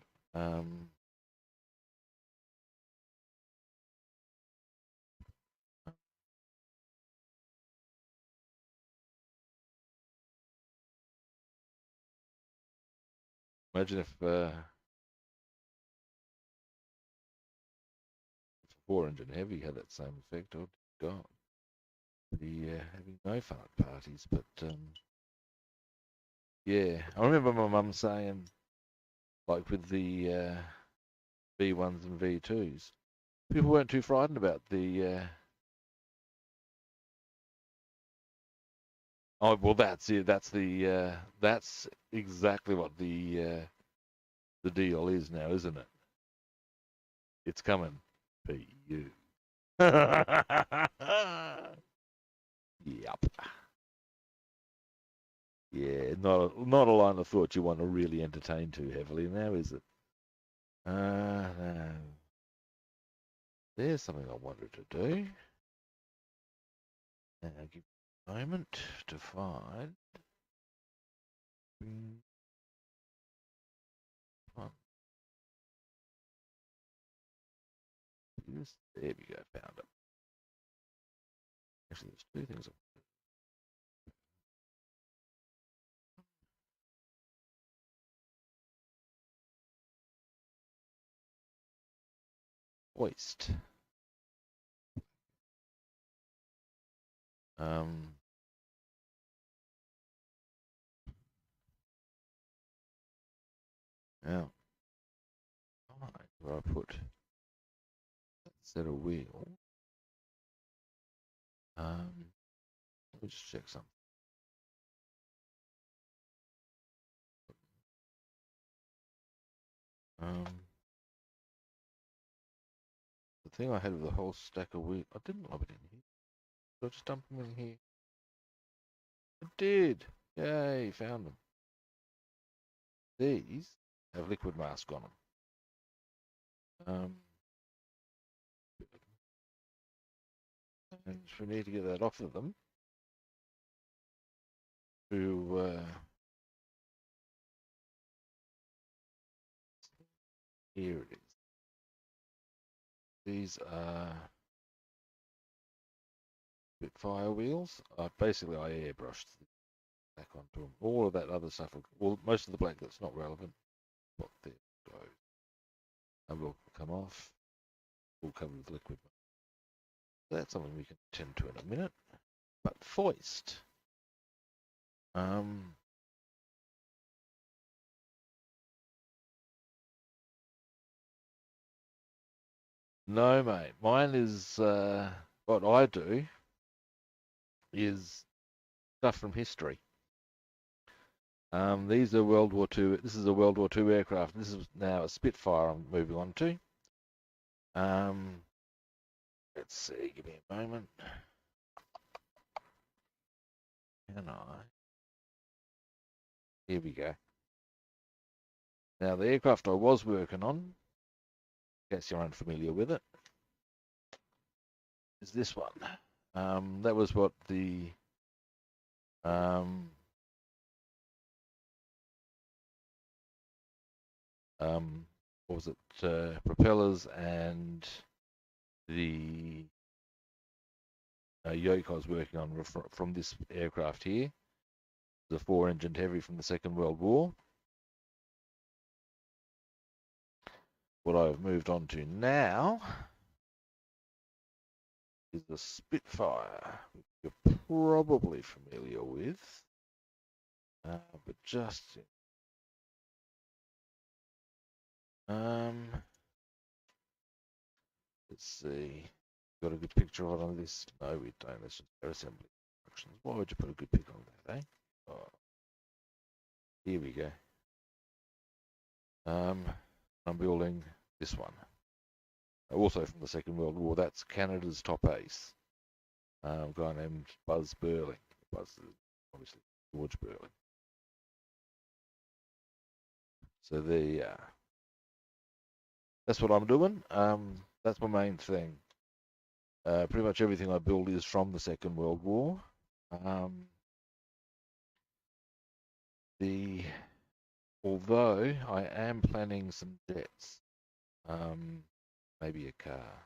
Imagine if a 4-engine heavy had that same effect. Oh God, be having no fun at parties. But yeah, I remember my mum saying, like with the V1s and V2s, people weren't too frightened about the. Oh well, that's it. That's exactly what the deal is now, isn't it? It's coming for you. Yep. Yeah, not a line of thought you want to really entertain too heavily now, is it? No. There's something I wanted to do. Now give me a moment to find. There we go, found it. Actually, there's two things. Hoist. Um, now, where I put that set of wheel. Let me just check something. Um, the thing I had with the whole stack of wheel, I didn't lob it in here. Did I just dump them in here? I did. Yay, found them. These have liquid mask on them. And we need to get that off of them to here it is. These are Spitfire wheels. Basically, I airbrushed back onto them. All of that other stuff, well, most of the black that's not relevant, but there goes. And will come off. All covered with liquid. That's something we can tend to in a minute. But foist. No, mate. Mine is what I do is stuff from history. These are World War II. This is a World War II aircraft. This is now a Spitfire I'm moving on to. Let's see. Give me a moment. Can I? Here we go. Now, the aircraft I was working on, in case you're unfamiliar with it, is this one. That was what the what was it? Propellers and the yoke I was working on from this aircraft here. The 4-engine heavy from the Second World War. What I've moved on to now is the Spitfire, which you're probably familiar with, but just let's see. Got a good picture of it on this? No, we don't. That's just their assembly instructions. Why would you put a good pic on that, eh? Oh, here we go. I'm building this one. also from the Second World War. That's Canada's top ace, a guy named Buzz Burling. Buzz, obviously, George Burling. So there you are. That's what I'm doing. That's my main thing. Pretty much everything I build is from the Second World War. Although I am planning some jets, maybe a car.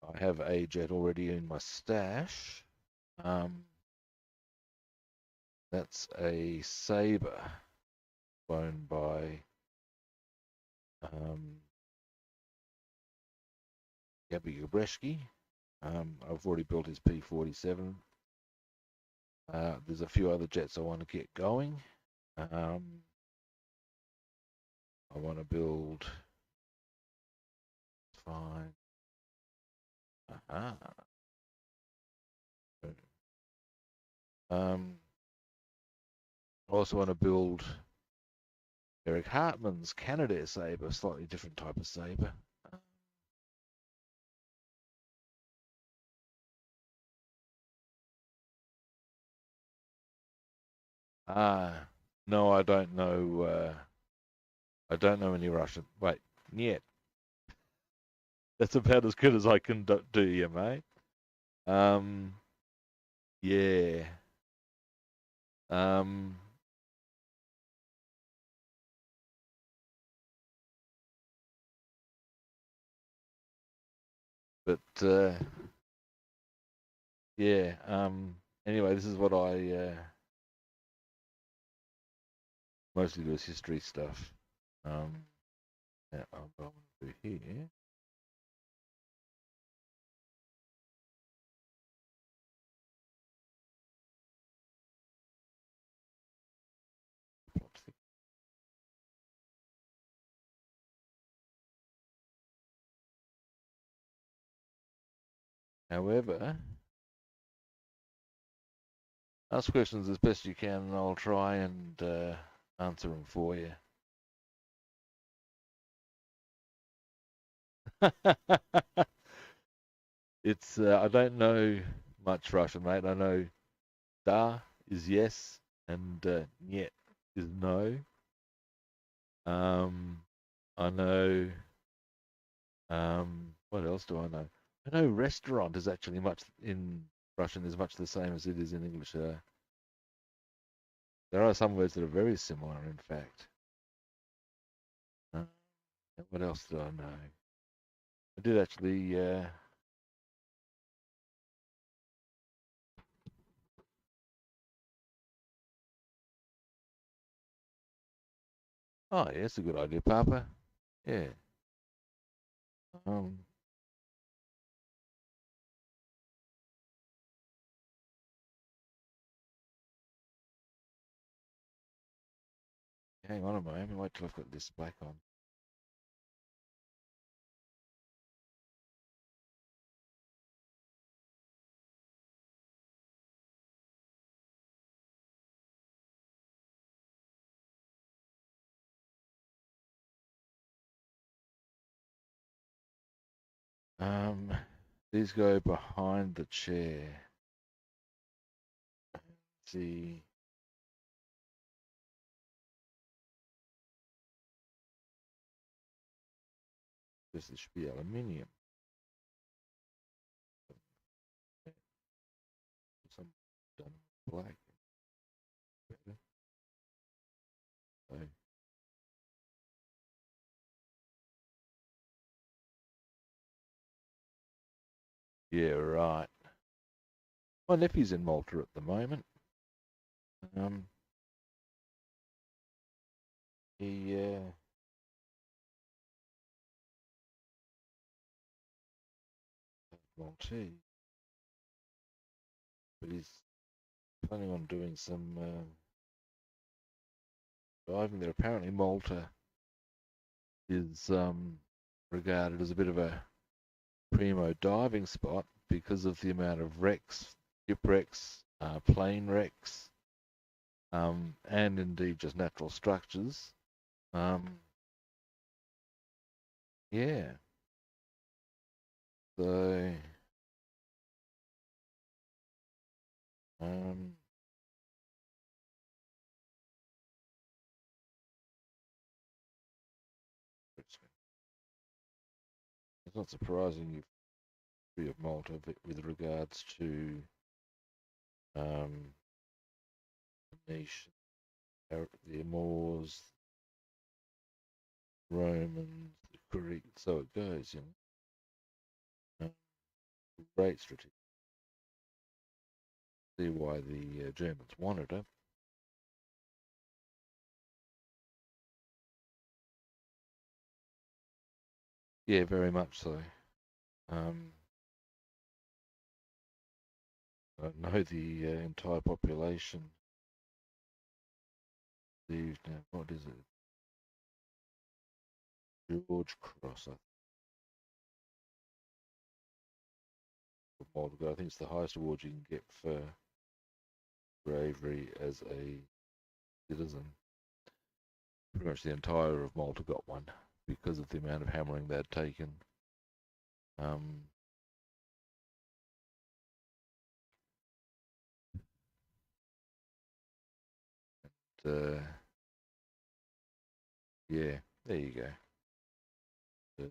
I have a jet already in my stash. That's a Sabre flown by Gabby Gabreski. I've already built his P-47. There's a few other jets I want to get going. I want to build. Fine. I also want to build Eric Hartmann's Canadair Sabre, slightly different type of Sabre. No, I don't know. I don't know any Russian. Wait, yet. That's about as good as I can do you, mate. Yeah. But yeah. Anyway, this is what I mostly do is history stuff. Yeah, I'll go to here. However, ask questions as best you can, and I'll try and answer them for you. It's I don't know much Russian, mate. I know da is yes and niet is no. I know. What else do I know? I know restaurant is actually much in Russian is much the same as it is in English. There are some words that are very similar, in fact. What else do I know? I did actually. Oh, yeah, that's a good idea, Papa. Yeah. Um, Hang on a moment. Wait till I've got this back on. These go behind the chair. Let's see. This should be aluminium. Some done black. So, yeah, right. My nephew's in Malta at the moment. He Maltese, but he's planning on doing some diving there. Apparently, Malta is regarded as a bit of a primo diving spot because of the amount of wrecks, shipwrecks, plane wrecks, and indeed just natural structures. Yeah. So, um, it's not surprising you've free of Malta with regards to um, the niche, the Moors, Romans, the Greeks. So it goes, you know. Great strategy. See why the Germans wanted it. Yeah, very much so. Um, I know the entire population. Now, what is it? George Cross, I think. I think it's the highest award you can get for bravery as a citizen. Pretty much the entire of Malta got one because of the amount of hammering they'd taken. Um, uh, yeah, there you go. Uh,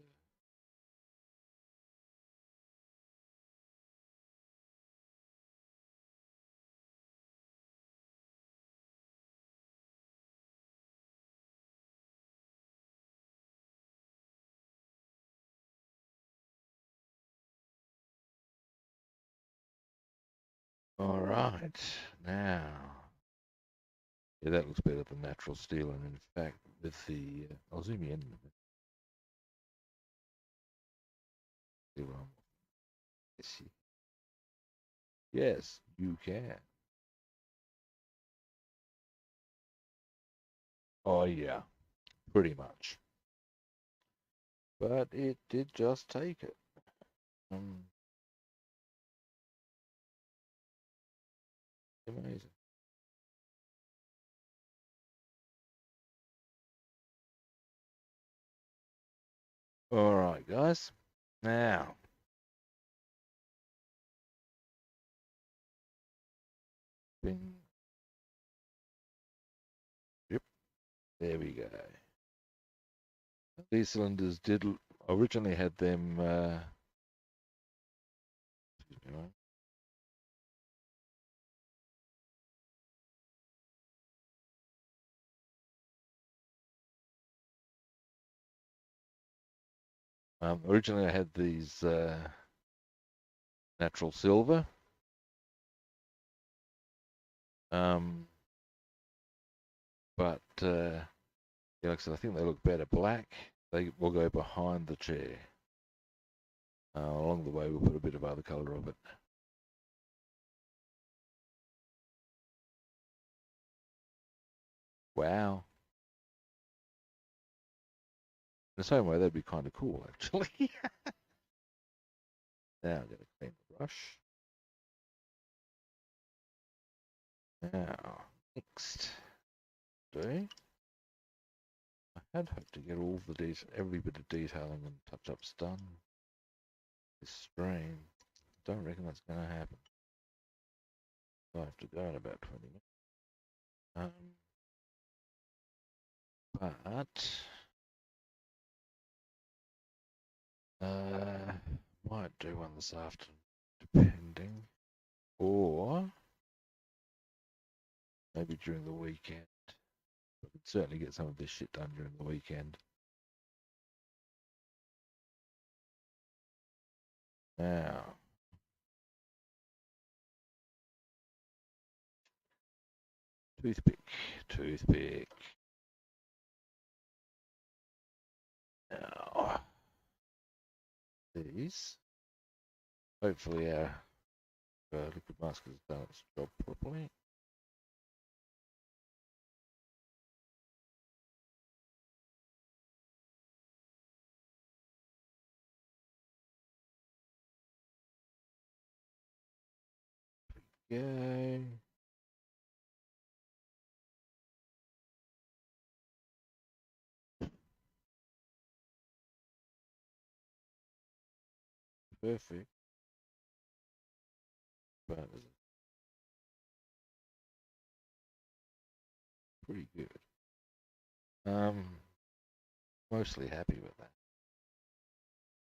all right, now, yeah, that looks better than natural steel, and in fact, with the, I'll zoom in. Yes, you can. Oh yeah, pretty much. But it did just take it. Um, Amazing. All right, guys. Now, bing. Yep, there we go. These cylinders did originally had them. Excuse me, mate. Originally, I had these natural silver. Um, but yeah, like I said, I think they look better black. They will go behind the chair. Along the way, we'll put a bit of other colour of it. Wow. In the same way, that'd be kind of cool, actually. Now I'm going to clean the brush. Now, next, do I had hoped to get all the every bit of detailing and touch-ups done this stream. Don't reckon that's going to happen. I have to go in about 20 minutes. But might do one this afternoon, depending, or maybe during the weekend. I could certainly get some of this shit done during the weekend. Now, toothpick, toothpick. Now, these. Hopefully our liquid mask has done its job properly. Go. perfect, but it's pretty good. Mostly happy with that.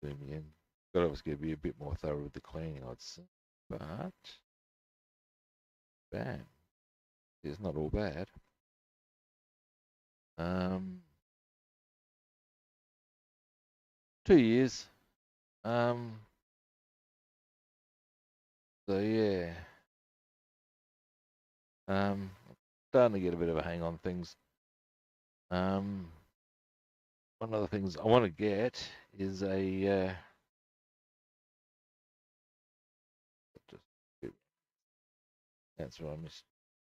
Zoom in. Got obviously to be a bit more thorough with the cleaning, I'd say. But bam, it's not all bad. Um, 2 years. Um, so yeah. Starting to get a bit of a hang on things. Um, one of the things I want to get is a just that's what I missed.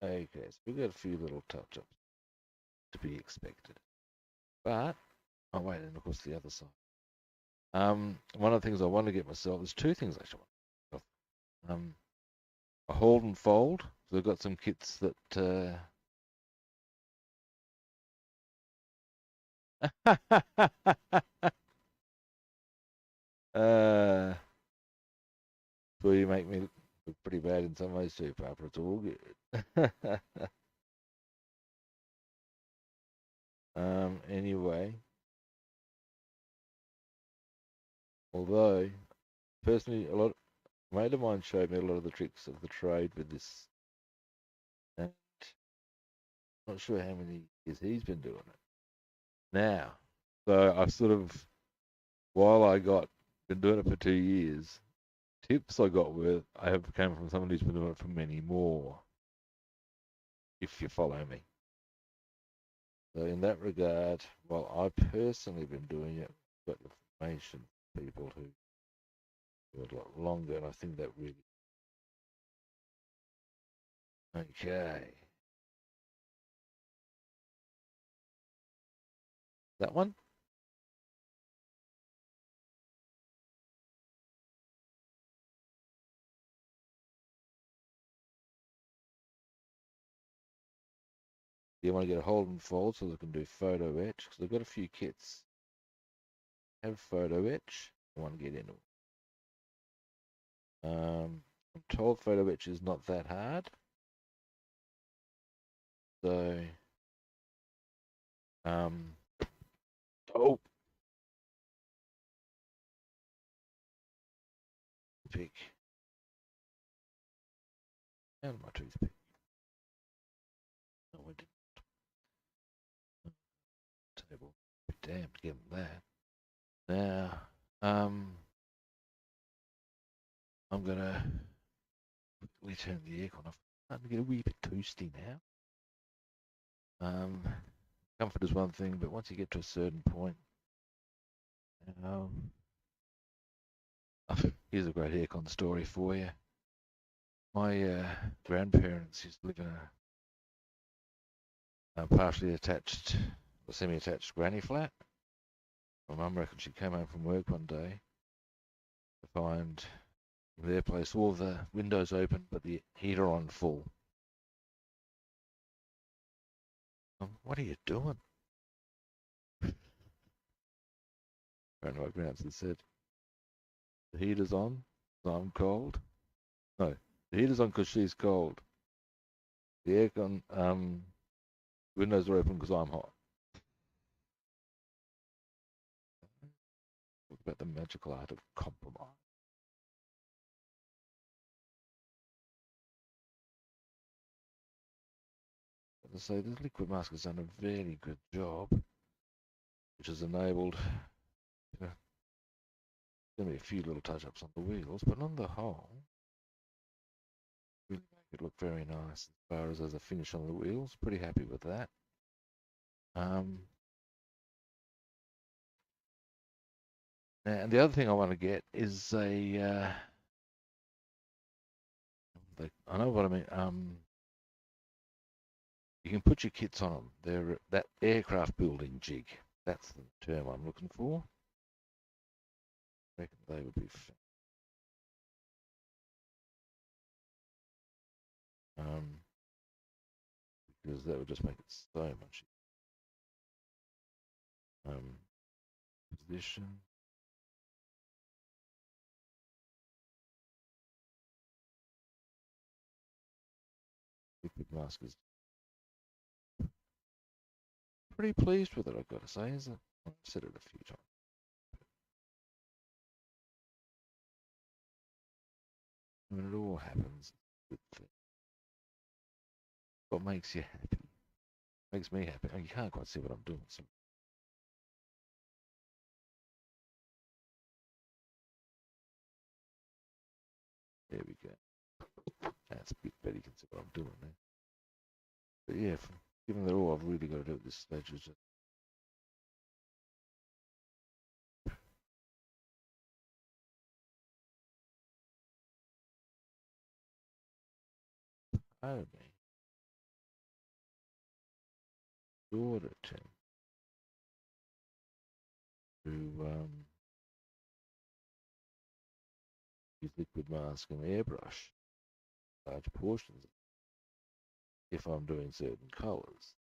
Okay, so we've got a few little touch-ups to be expected. But oh wait, and of course the other side. One of the things I want to get myself, there's two things actually. A hold and fold. So I've got some kits that uh so you make me look pretty bad in some ways too, Papa. It's all good. Anyway, although personally, a mate of mine showed me a lot of the tricks of the trade with this, and I'm not sure how many years he's been doing it now. So I've sort of, while I got been doing it for 2 years, tips I got were I have came from someone who's been doing it for many more. If you follow me. So in that regard, while I personally been doing it, I've got information from people who do it a lot longer, and I think that really okay. That one? You want to get a hold and fold so they can do photo etch because they've got a few kits. Have photo etch. I want to get into it. I'm told photo etch is not that hard. So, um, oh, pick. And my toothpick. No, I didn't. Table. Be damned, give them that. Now, I'm gonna quickly turn the aircon off. I'm starting to get a wee bit toasty now. Comfort is one thing, but once you get to a certain point, um, here's a great aircon story for you. My grandparents used to live in a partially attached, or semi-attached granny flat. My mum reckons she came home from work one day to find their place all the windows open, but the heater on full. What are you doing? Apparently my grandson said, the heater's on, so I'm cold. No, the heater's on because she's cold. The aircon, windows are open because I'm hot. Talk about the magical art of compromise. As I say, this liquid mask has done a very good job, which has enabled, you know, going to be a few little touch-ups on the wheels, but on the whole, really make it look very nice as far as a finish on the wheels. Pretty happy with that. And the other thing I want to get is I know what I mean. You can put your kits on them. They're that aircraft building jig. That's the term I'm looking for. I reckon they would be. Because that would just make it so much. Position. mask is pretty pleased with it, I've got to say. Is it? I've said it a few times. When it all happens, good thing. What makes you happy? Makes me happy. Oh, you can't quite see what I'm doing. So. There we go. That's a bit better. You can see what I'm doing there. But yeah, given that all I've really got to do at this stage is just me daughter to use liquid mask and airbrush large portions if I'm doing certain colours.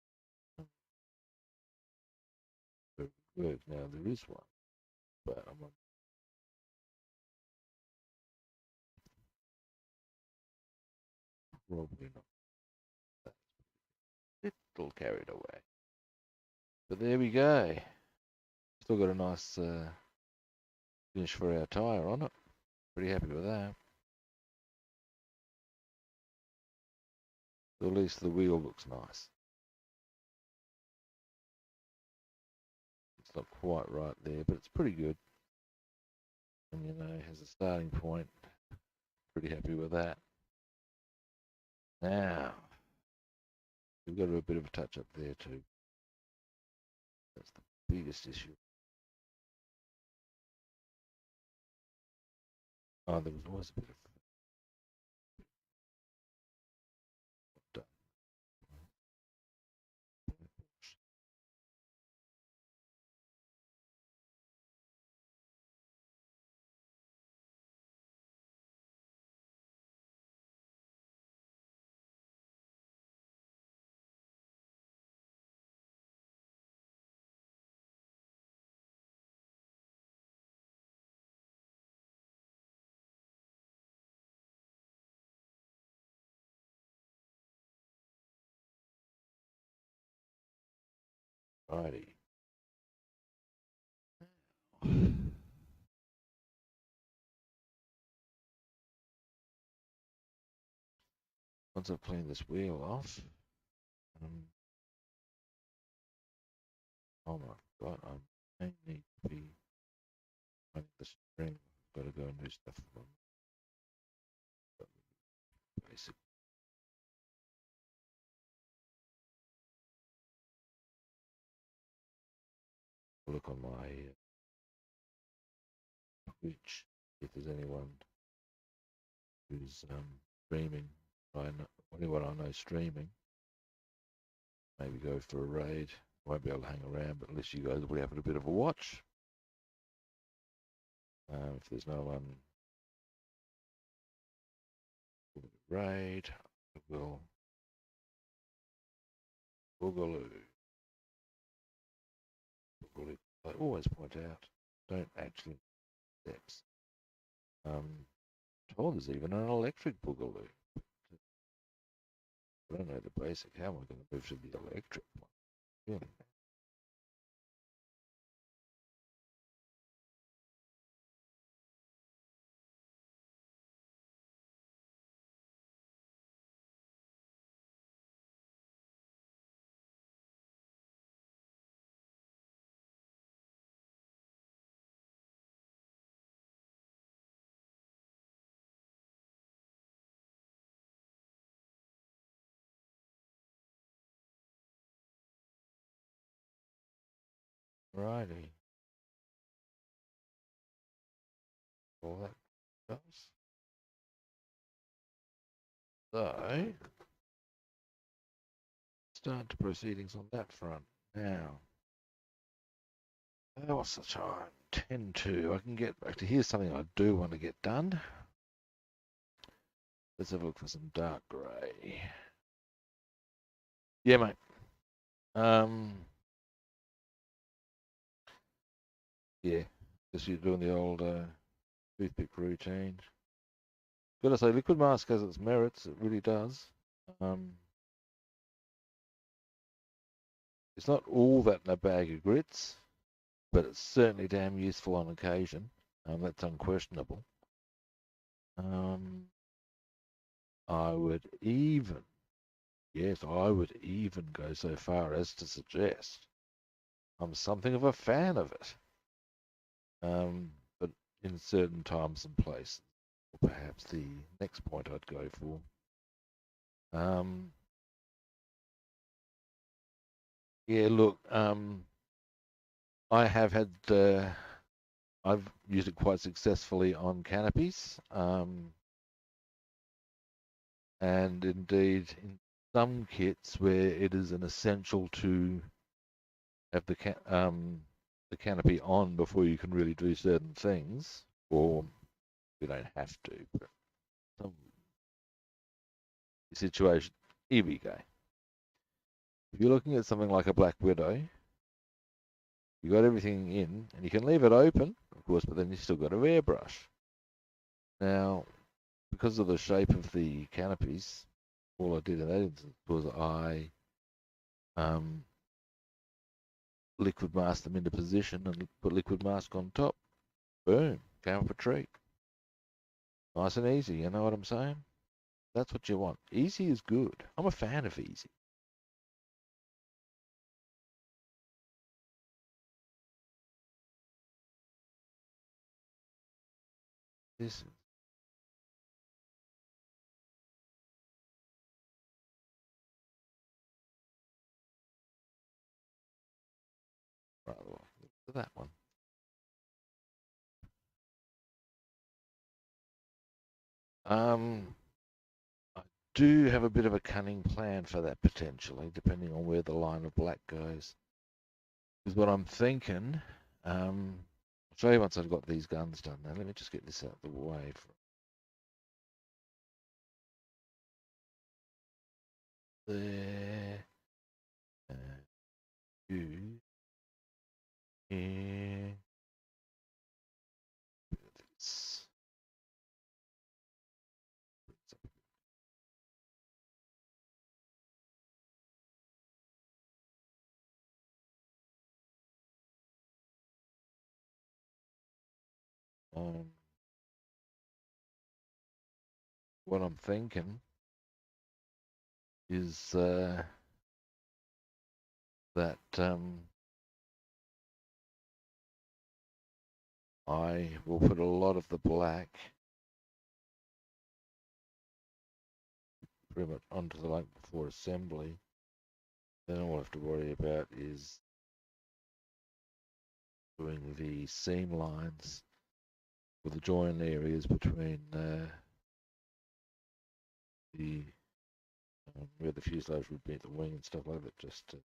Work now there is one, but I'm not probably not that little carried away. But there we go. Still got a nice finish for our tyre on it. Pretty happy with that. At least the wheel looks nice. It's not quite right there, but it's pretty good. And you know, as a starting point, pretty happy with that. Now, we've got to do a bit of a touch up there too. That's the biggest issue. Oh, there was always a bit of righty. Once I've cleaned this wheel off, oh my god, I need to be running the string. Got to go and do stuff for basic. Look on my Twitch if there's anyone who's streaming. Anyone I know streaming. Maybe go for a raid. Won't be able to hang around, but unless you guys will be having a bit of a watch. If there's no one raid, I will boogaloo. I always point out, don't actually steps. Told there's even an electric boogaloo. I don't know the basic. How am I going to move to the electric one? Really? Righty. All that does. So, start to proceedings on that front. Now, what's the time? 10 to. I can get back to. Here's something I do want to get done. Let's have a look for some dark grey. Yeah, mate. Yeah, just you're doing the old toothpick routine. Gotta say, liquid mask has its merits. It really does. It's not all that in a bag of grits, but it's certainly damn useful on occasion. That's unquestionable. I would even, yes, I would even go so far as to suggest I'm something of a fan of it. But in certain times and places, or perhaps the next point I'd go for. Yeah, look, I have had, I've used it quite successfully on canopies, and indeed in some kits where it is an essential to have the canopy on before you can really do certain things, or you don't have to, but some situation. Here we go. If you're looking at something like a Black Widow, you got everything in, and you can leave it open, of course, but then you still got to airbrush. Now, because of the shape of the canopies, all I did in that instance was I liquid mask them into position and put liquid mask on top. Boom, came up a treat. Nice and easy, you know what I'm saying? That's what you want. Easy is good. I'm a fan of easy. This is rather well. Look at that one. I do have a bit of a cunning plan for that potentially, depending on where the line of black goes. Because what I'm thinking, I'll show you once I've got these guns done. Now let me just get this out of the way. There, you, here, this. Um, what I'm thinking is that I will put a lot of the black pretty much onto the light before assembly. Then all I have to worry about is doing the seam lines with the join areas between the where the fuselage would be at the wing and stuff like that, just to make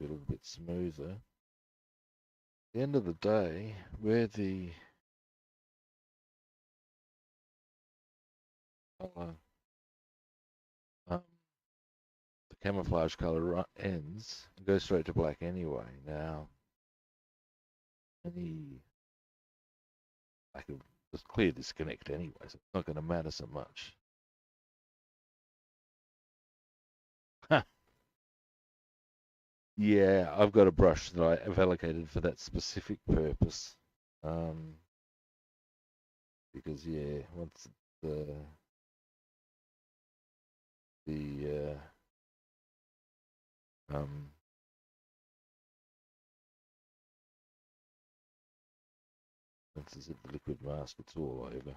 it a little bit smoother. At the end of the day, where the colour, the camouflage colour ends, it goes straight to black anyway. Now, any lack of just clear disconnect anyway, so it's not going to matter so much. Yeah, I've got a brush that I have allocated for that specific purpose. Because yeah, once the once it's at the liquid mask, it's all over.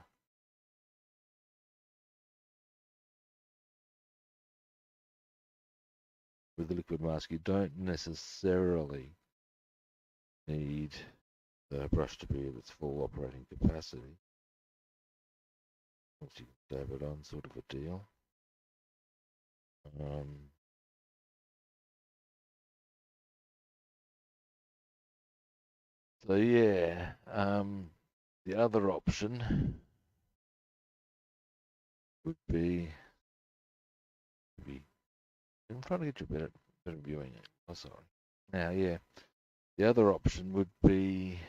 With the liquid mask, you don't necessarily need the brush to be at its full operating capacity. Once you dab it on, sort of a deal. So yeah, the other option would be, I'm trying to get you better viewing it. Oh, sorry. Now, yeah, the other option would be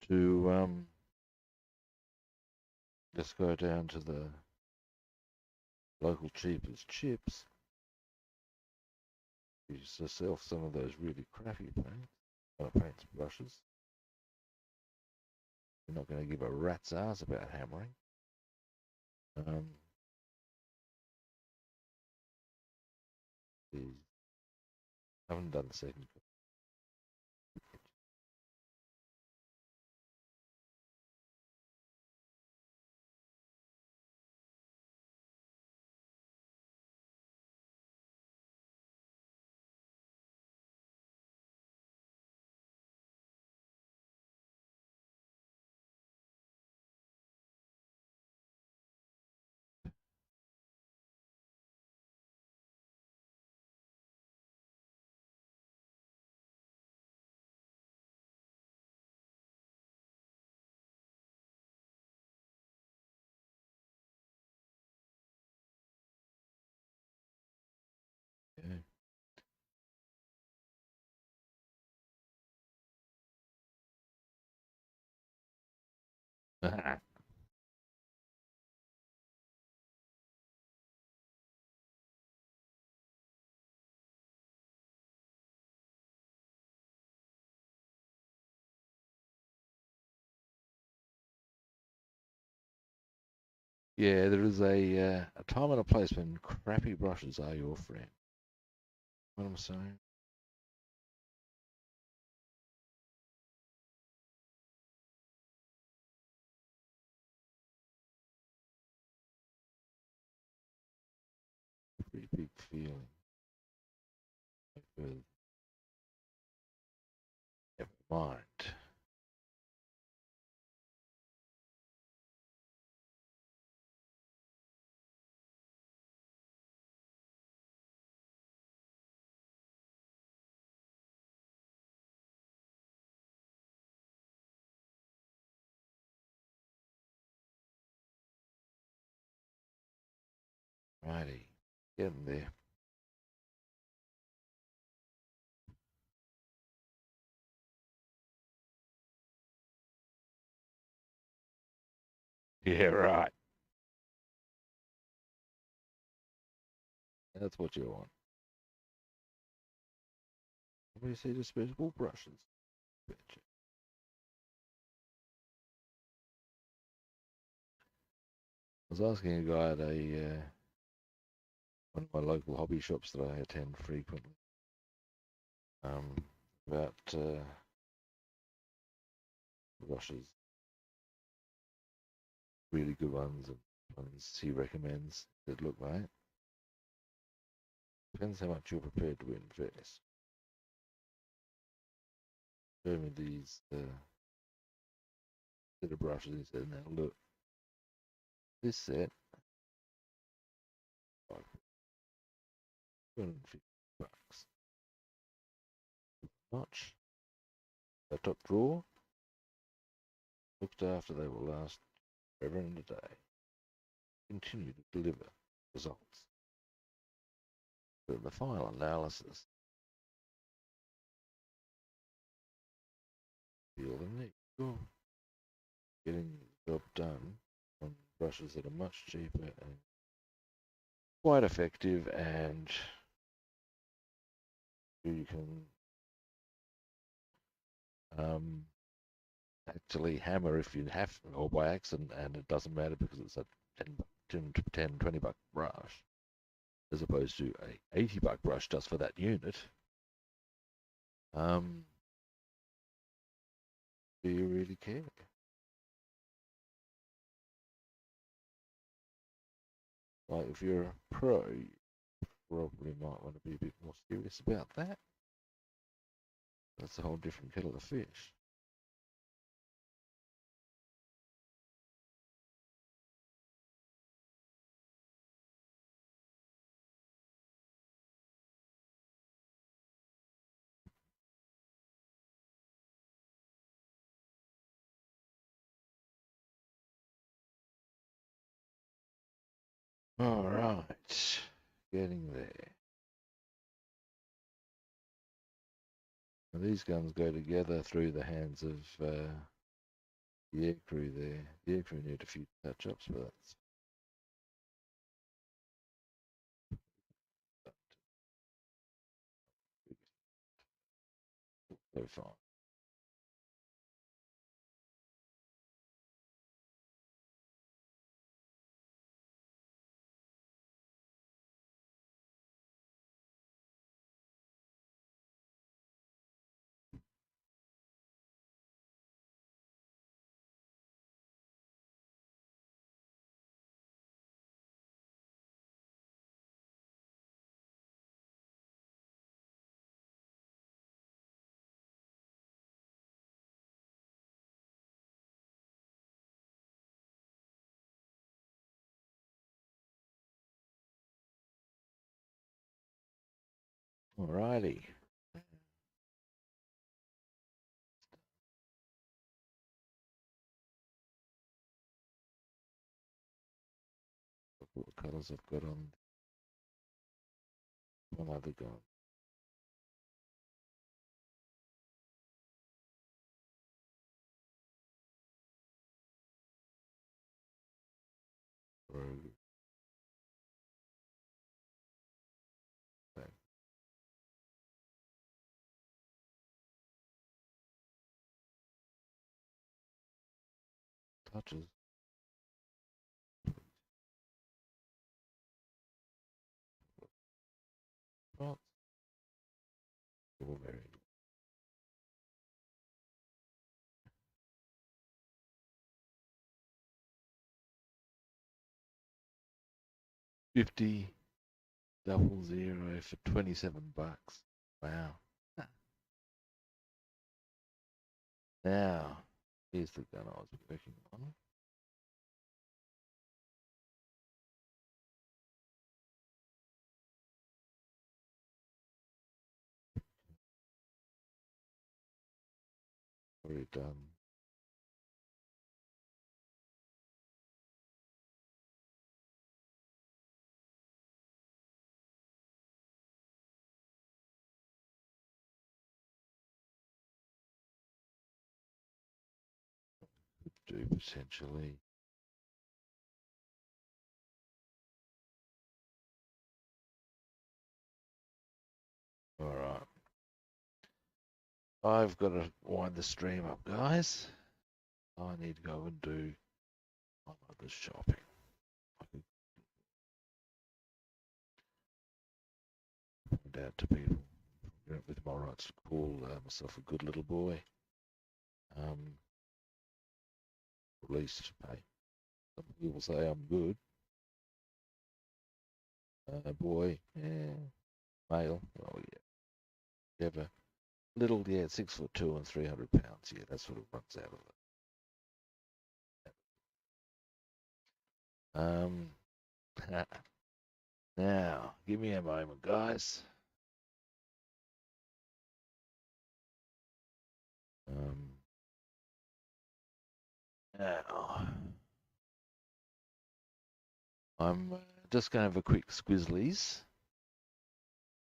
to just go down to the local cheapest chips. Use yourself some of those really crappy paints brushes. You're not going to give a rat's ass about hammering. I haven't done the second. Yeah. Yeah, there is a time and a place when crappy brushes are your friend. What I'm saying? Pretty big feeling. Never mind. Righty. Getting there. Yeah, right. That's what you want. Let me see disposable brushes. Betcha. I was asking a guy at one of my local hobby shops that I attend frequently about brushes, really good ones and ones he recommends that look right. Depends how much you're prepared to invest. Show me these set of brushes. He said, now look, this set, like $250. Notch, the top drawer, looked after they will last forever and a day. Continue to deliver results. But the final analysis, feel the need. You're getting the job done on brushes that are much cheaper and quite effective, and you can actually hammer if you have, or by accident, and it doesn't matter because it's a 10 $20 brush as opposed to a $80 brush just for that unit. Do you really care? Like if you're a pro, you probably might want to be a bit more serious about that. That's a whole different kettle of fish. All right, getting there. Now these guns go together through the hands of the air crew there. The air crew need a few touch-ups, but that's So fine. Alrighty. Look what colours I've got on one other gun. Rogue. Touches. Well, all very good. 50 00 for 27 bucks. Wow. Now, here's the gun I was working on. Already done. Do potentially. Alright. I've got to wind the stream up, guys. I need to go and do my mother's shopping. I could point out to people with my rights to call myself a good little boy. At least pay. Some people say I'm good. Boy, yeah. Male, oh yeah. Ever. Little, yeah, 6'2" and 300 pounds. Yeah, that's what it runs out of it. Now, give me a moment, guys. Now, I'm just going to have a quick squizzlies.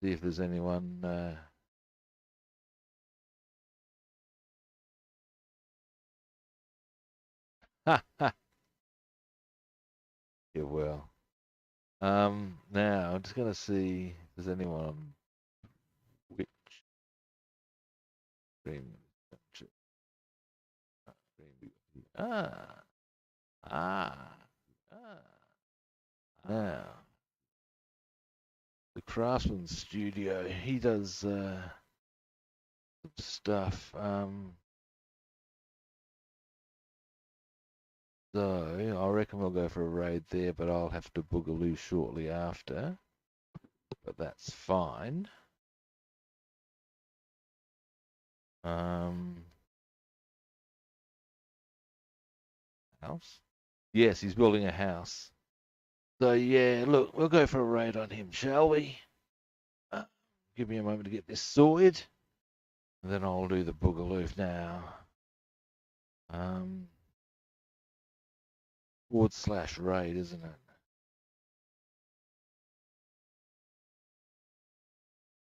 See if there's anyone. Yeah, well. Now I'm just going to see if there's anyone on which stream. Ah, ah, ah. Now, the Craftsman Studio. He does some stuff. So I reckon we'll go for a raid there, but I'll have to boogaloo shortly after. But that's fine. House? Yes, he's building a house. So yeah, look, we'll go for a raid on him, shall we? Give me a moment to get this sorted. And then I'll do the boogaloo now. /raid, isn't it?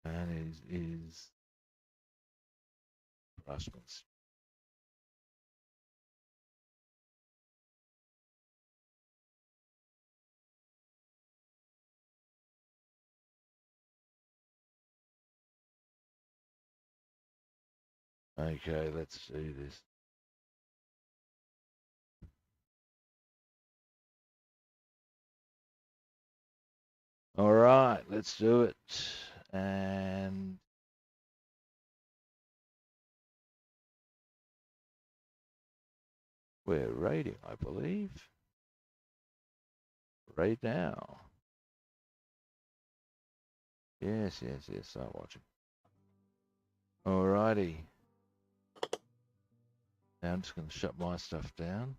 And is Rasmus. Okay, let's do this. All right, let's do it. And we're raiding, I believe. Right now. Yes, start watching. Alrighty. Now I'm just going to shut my stuff down.